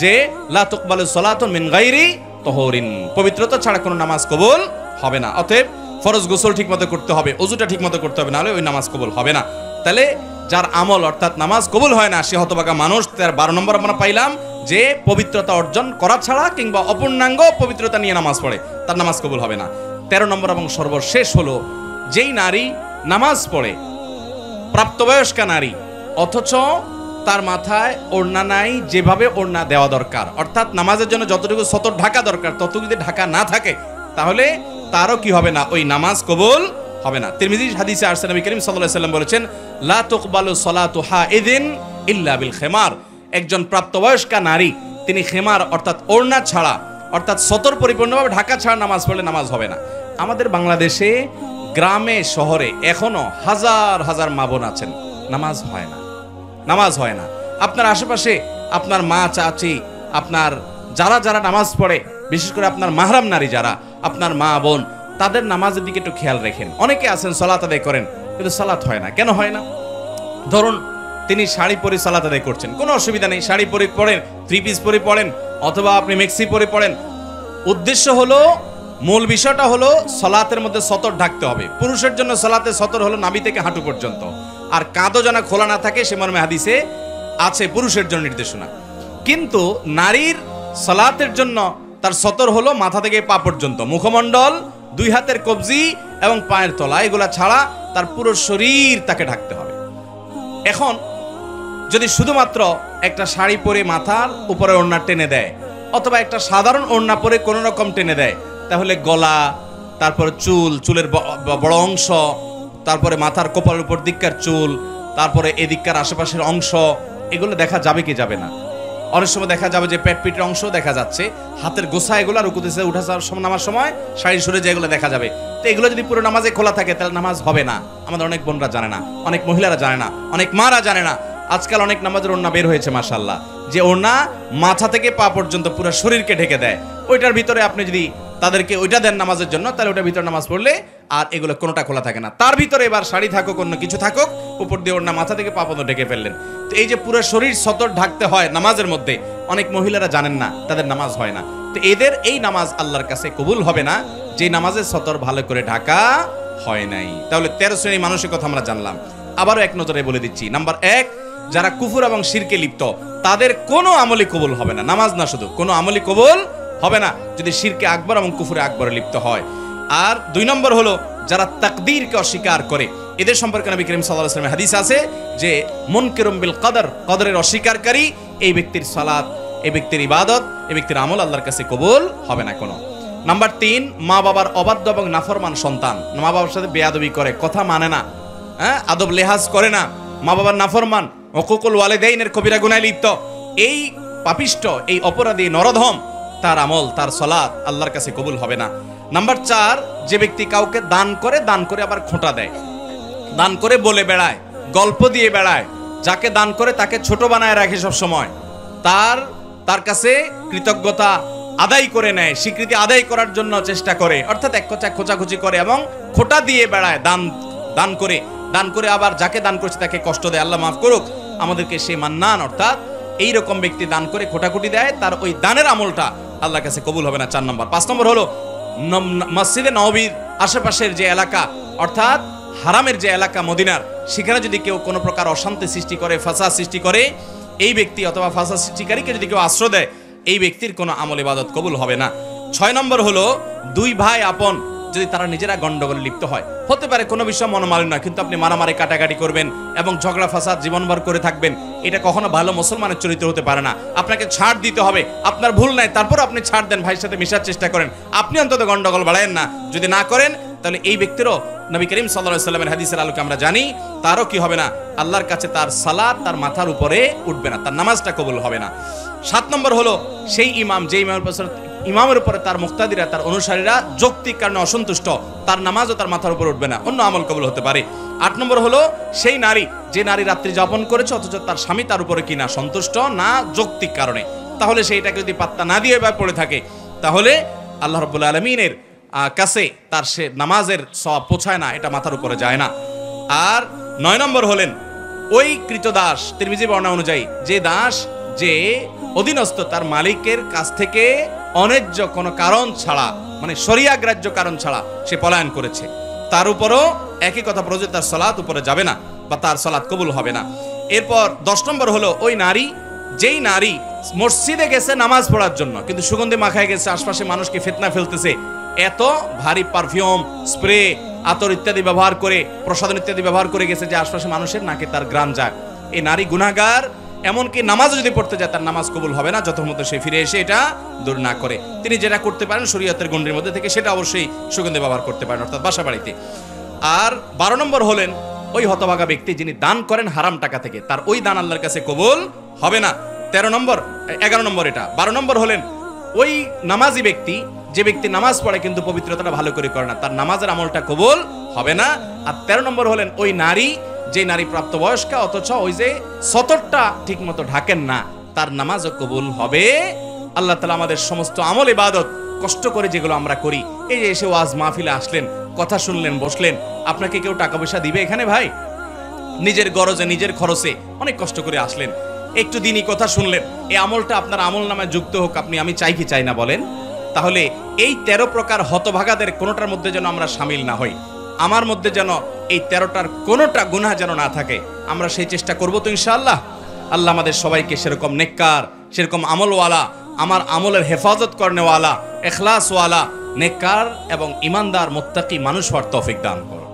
যে লা তুকবালু সালাতুন মিন গায়রি তাহুরিন, পবিত্রতা ছাড়া কোনো নামাজ কবুল হবে না। অতএব ফরজ গোসল ঠিকমতো করতে হবে, ওযুটা ঠিকমতো করতে হবে, না হলে ওই নামাজ কবুল হবে না। তাহলে যার আমল অর্থাৎ নামাজ কবুল হয় না, সে হতভাগা মানুষ। তার 12 নম্বর আমরা পাইলাম যে পবিত্রতা অর্জন করা ছাড়া কিংবা অপূর্ণাঙ্গ পবিত্রতা নিয়ে নামাজ পড়ে, তার নামাজ কবুল হবে না। 13 নম্বর এবং সর্বশেষ হলো, যেই নারী নামাজ পড়ে, প্রাপ্তবয়স্কা নারী, অথচ তার মাথায় ওড়না নাই যেভাবে ওড়না দেওয়া দরকার, অর্থাৎ নামাজের জন্য যতটুকু সতর ঢাকা দরকার ততটুকু যদি ঢাকা না থাকে, তাহলে তারও কি হবে না, ওই নামাজ কবুল হবে না। তিরমিজি হাদিসে আসছে, নবী করিম সাল্লাল্লাহু আলাইহি ওয়াসাল্লাম বলেছেন, লা তুকবালু সালাতু হাইদিন ইল্লা বিল খিমার। একজন প্রাপ্তবয়স্কা নারী তিনি খিমার অর্থাৎ ওড়না ছাড়া, অর্থাৎ সতর পরিপূর্ণভাবে ঢাকা ছাড়া নামাজ পড়লে নামাজ হবে না। আমাদের বাংলাদেশে গ্রামে শহরে এখনো হাজার হাজার মা বোন আছেন, নামাজ হয় না, নামাজ হয় না। আপনার আশেপাশে আপনার মা চাচি, আপনার যারা যারা নামাজ পড়ে, বিশেষ করে আপনার মাহরাম নারী যারা, আপনার মা বোন, তাদের নামাজের দিকে একটু খেয়াল রাখেন। অনেকে আছেন সালাত আদায় করেন কিন্তু সালাত হয় না। কেন হয় না? ধরুন তিনি শাড়ি পরে সালাত আদায় করছেন, কোনো অসুবিধা নেই, শাড়ি পরে পড়েন, 3 পিস পরে পড়েন, অথবা আপনি মেক্সি পরে পড়েন। উদ্দেশ্য হলো, মূল বিষয়টা হলো সালাতের মধ্যে সতর ঢাকতে হবে। পুরুষের জন্য সালাতে সতর হলো নাভি থেকে হাঁটু পর্যন্ত, আর কাঁধও যেন খোলা না থাকে, সে মর্মে হাদিসে আছে পুরুষের জন্য নির্দেশনা। কিন্তু নারীর সালাতের জন্য তার সতর হলো মাথা থেকে পা পর্যন্ত, মুখমণ্ডল, 2 হাতের কবজি এবং পায়ের তলা, এগুলা ছাড়া তার পুরো শরীর তাকে ঢাকতে হবে। এখন যদি শুধুমাত্র একটা শাড়ি পরে মাথার উপরে ওড়না টেনে দেয়, অথবা একটা সাধারণ ওড়না পরে কোনো রকম টেনে দেয়, তাহলে গলা, তারপরে চুল, চুলের বড় অংশ, তারপরে মাথার কপালের উপর দিককার চুল, তারপরে এদিককার আশেপাশের অংশ, এগুলো দেখা যাবে কি যাবে না? অনেক সময় দেখা যাবে যে পেট পিটের অংশ দেখা যাচ্ছে, হাতের গোছা, এগুলো রুকুতে উঠা নামার সময় শাড়ি সরে যায়, এগুলো দেখা যাবে। তো এগুলো যদি পুরো নামাজে খোলা থাকে তাহলে নামাজ হবে না। আমাদের অনেক বোনরা জানে না, অনেক মহিলারা জানে না, অনেক মারা জানে না। আজকাল অনেক নামাজের ওড়না বের হয়েছে মাশাআল্লাহ, যে ওড়না মাথা থেকে পা পর্যন্ত পুরো শরীরকে ঢেকে দেয়। ওইটার ভিতরে আপনি যদি তাদেরকে ওইটা দেন নামাজের জন্য, তাহলে ওটার ভিতরে নামাজ পড়লে আর এগুলো কোনোটা খোলা থাকে না। তার ভিতরে এবার শাড়ি থাকুক, অন্য কিছু থাকুক, উপর দিয়ে ওড়না মাথা থেকে পা পর্যন্ত ঢেকে ফেললেন। তো এই যে পুরো শরীর সতর ঢাকতে হয় নামাজের মধ্যে, অনেক মহিলারা জানেন না, তাদের নামাজ হয় না। তো এদের এই নামাজ আল্লাহর কাছে কবুল হবে না, যে নামাজের সতর ভালো করে ঢাকা হয় নাই। তাহলে 13 শ্রেণীর মানুষের কথা আমরা জানলাম। আবারও এক নজরে বলে দিচ্ছি। নাম্বার 1, যারা কুফর এবং শিরকে লিপ্ত, তাদের কোনো আমলই কবুল হবে না। নামাজ না, শুধু কোনো আমলই কবুল হবে না যদি শিরকে আকবর এবং কুফরে আকবরে লিপ্ত হয়। আর 2 নম্বর হলো যারা তাকদীরকে অস্বীকার করে। এদের সম্পর্কে নবী করিম সাল্লাল্লাহু আলাইহি ওয়াসাল্লামের হাদিস আছে যে মুনকিরুম বিল কদর, কদরের অস্বীকারকারী, এই ব্যক্তির সালাত, এই ব্যক্তির ইবাদত, এই ব্যক্তির আমল আল্লাহর কাছে কবুল হবে না কোনো। নাম্বার 3, মা বাবার অবাধ্য এবং নাফরমান সন্তান। মা বাবার সাথে বেয়াদবি করে, কথা মানে না, আদব লেহাজ করে না, মা বাবার নাফরমান, উকুকুল ওয়ালিদাইনের কবিরা গুনাহে লিপ্ত, এই পাপিষ্ট, এই অপরাধী নরধম, তার আমল, তার সালাত আল্লাহর কাছে কবুল হবে না। নাম্বার 4, যে ব্যক্তি কাউকে দান করে আবার খোঁটা দেয়, দান করে বলে বেড়ায়, গল্প দিয়ে বেড়ায়, যাকে দান করে তাকে ছোট বানায় রাখে সব সময়, তার কাছে কৃতজ্ঞতা আদায় করে নেয়, স্বীকৃতি আদায় করার জন্য চেষ্টা করে, অর্থাৎ এক কথা খোঁচাখুচি করে এবং খোঁটা দিয়ে বেড়ায়, দান করে আবার যাকে দান করছে তাকে কষ্ট দেয়। আল্লাহ মাফ করুক আমাদেরকে সেই মান্নান, অর্থাৎ এইরকম ব্যক্তি দান করে খোটাখুটি দেয়, তার ওই দানের আমলটা আল্লাহর কাছে কবুল হবে না। 4 নম্বর। 5 নম্বর হলো মসজিদে নববীর আশেপাশের যে এলাকা, অর্থাৎ হারামের যে এলাকা মদিনার, সেখানে যদি কেউ কোনো প্রকার অশান্তি সৃষ্টি করে, ফাসাদ সৃষ্টি করে, এই ব্যক্তি অথবা ফাসাদ সৃষ্টিকারীকে যদি কেউ আশ্রয় দেয়, এই ব্যক্তির কোনো আমল ইবাদত কবুল হবে না। 6 নম্বর হলো 2 ভাই আপন যদি তারা নিজেরা গন্ডগোলে লিপ্ত হয়, হতে পারে কোনো বিষয় মনোমালিন্য, কিন্তু আপনি মারামারি কাটাকাটি করবেন এবং ঝগড়া ফাসাদ জীবনভর করে থাকবেন, এটা কখনো ভালো মুসলমানের চরিত্র হতে পারে না। আপনাকে ছাড় দিতে হবে, আপনার ভুল নাই, তারপর আপনি ছাড় দেন, ভাইয়ের সাথে মিশার চেষ্টা করেন, আপনি অন্তত গন্ডগোল বাড়ায়েন না। যদি না করেন তাহলে এই ব্যক্তিরও নবী করিম সাল্লাল্লাহু আলাইহি ওয়াসাল্লামের হাদিসের আলোকে আমরা জানি, তারও কি হবে না, আল্লাহর কাছে তার সালাত তার মাথার উপরে উঠবে না, তার নামাজটা কবুল হবে না। 7 নম্বর হলো সেই ইমাম, যে ইমামের উপরে তার মুক্তাদিরা, তার অনুসারীরা যৌক্তিক কারণে অসন্তুষ্ট, তার নামাজও তার মাথার উপর উঠবে না, অন্য আমল কবুল হতে পারে। 8 নম্বর হলো সেই নারী, যে নারী রাত্রি যাপন করেছে অথচ তার স্বামী তার উপরে কিনা সন্তুষ্ট না যৌক্তিক কারণে, তাহলে সেইটাকে যদি পাত্তা না দিয়ে এবার পড়ে থাকে, তাহলে আল্লাহ রাব্বুল আলামিনের কাছে তার সে নামাজের সওয়াব পৌঁছায় না, এটা মাথার উপরে যায় না। আর 9 নম্বর হলেন ওই কৃতদাস, তিরমিজি বর্ণনা অনুযায়ী, যে দাস যে অধীনস্থ তার মালিকের কাছ থেকে অন্যায্য কোনো কারণ ছাড়া, মানে শরিয়া গ্রাহ্য কারণ ছাড়া সে পলায়ন করেছে, তার উপরও একই কথা প্রযোজ্য, তার সালাত উপরে যাবে না। বা তার সালাত কবুল হবে না। এরপর 10 নম্বর হলো ওই নারী, যেই নারী মসজিদে গেছে নামাজ পড়ার জন্য কিন্তু সুগন্ধি মাখায় গেছে, আশপাশে মানুষকে ফিতনা ফেলতেছে, এত ভারী পারফিউম, স্প্রে, আতর ইত্যাদি ব্যবহার করে, প্রসাধন ইত্যাদি ব্যবহার করে গেছে যে আশপাশে মানুষের নাকে তার গ্রাম যাক। এই নারী গুনাহগার, এমনকি নামাজ যদি পড়তে যায় তার নামাজ কবুল হবে না যতক্ষণ মতো সে ফিরে এসে এটা দূর না করে। তিনি যেটা করতে পারেন শরীয়তের গণ্ডির মধ্যে থেকে সেটা অবশ্যই সুগন্ধি ব্যবহার করতে পারেন, অর্থাৎ বাসা বাড়িতে। আর 12 নম্বর হলেন ওই হতভাগা ব্যক্তি যিনি দান করেন হারাম টাকা থেকে, তার ওই দান আল্লাহর কাছে কবুল হবে না। 11 নম্বর এটা। 12 নম্বর হলেন ওই নামাজি ব্যক্তি, যে ব্যক্তি নামাজ পড়ে কিন্তু পবিত্রতাটা ভালো করে করে না, তার নামাজের আমলটা কবুল হবে না। আর 13 নম্বর হলেন ওই নারী, যে নারী প্রাপ্তবয়স্কা অথচ ওই যে সতরটা ঠিক মতো ঢাকেন না, তার নামাজও কবুল হবে। আল্লাহ তাআলা আমাদের সমস্ত আমল ইবাদত কষ্ট করে যেগুলো আমরা করি, এই যে এসে ওয়াজ মাহফিলে আসলেন, কথা শুনলেন, বসলেন, আপনাকে কেউ টাকা পয়সা দিবে এখানে ভাই? নিজের গরজে নিজের খরচে অনেক কষ্ট করে আসলেন, একটু দিনই কথা শুনলেন, এই আমলটা আপনার আমল নামায় যুক্ত হোক, আমি চাই কি চাই না বলেন? তাহলে এই 13 প্রকার হতভাগাদের কোনোটার মধ্যে যেন আমরা সামিল না হই, আমার মধ্যে যেন এই 13টার কোনোটা গুনাহ যেন না থাকে, আমরা সেই চেষ্টা করব তো ইনশাআল্লাহ। আল্লাহ আমাদের সবাইকে সেরকম নেককার, সেরকম আমলওয়ালা, আমার আমলের হেফাজত করনেওয়ালা, এখলাসওয়ালা, নেককার এবং ইমানদার মুত্তাকি মানুষ হওয়ার তৌফিক দান করুন।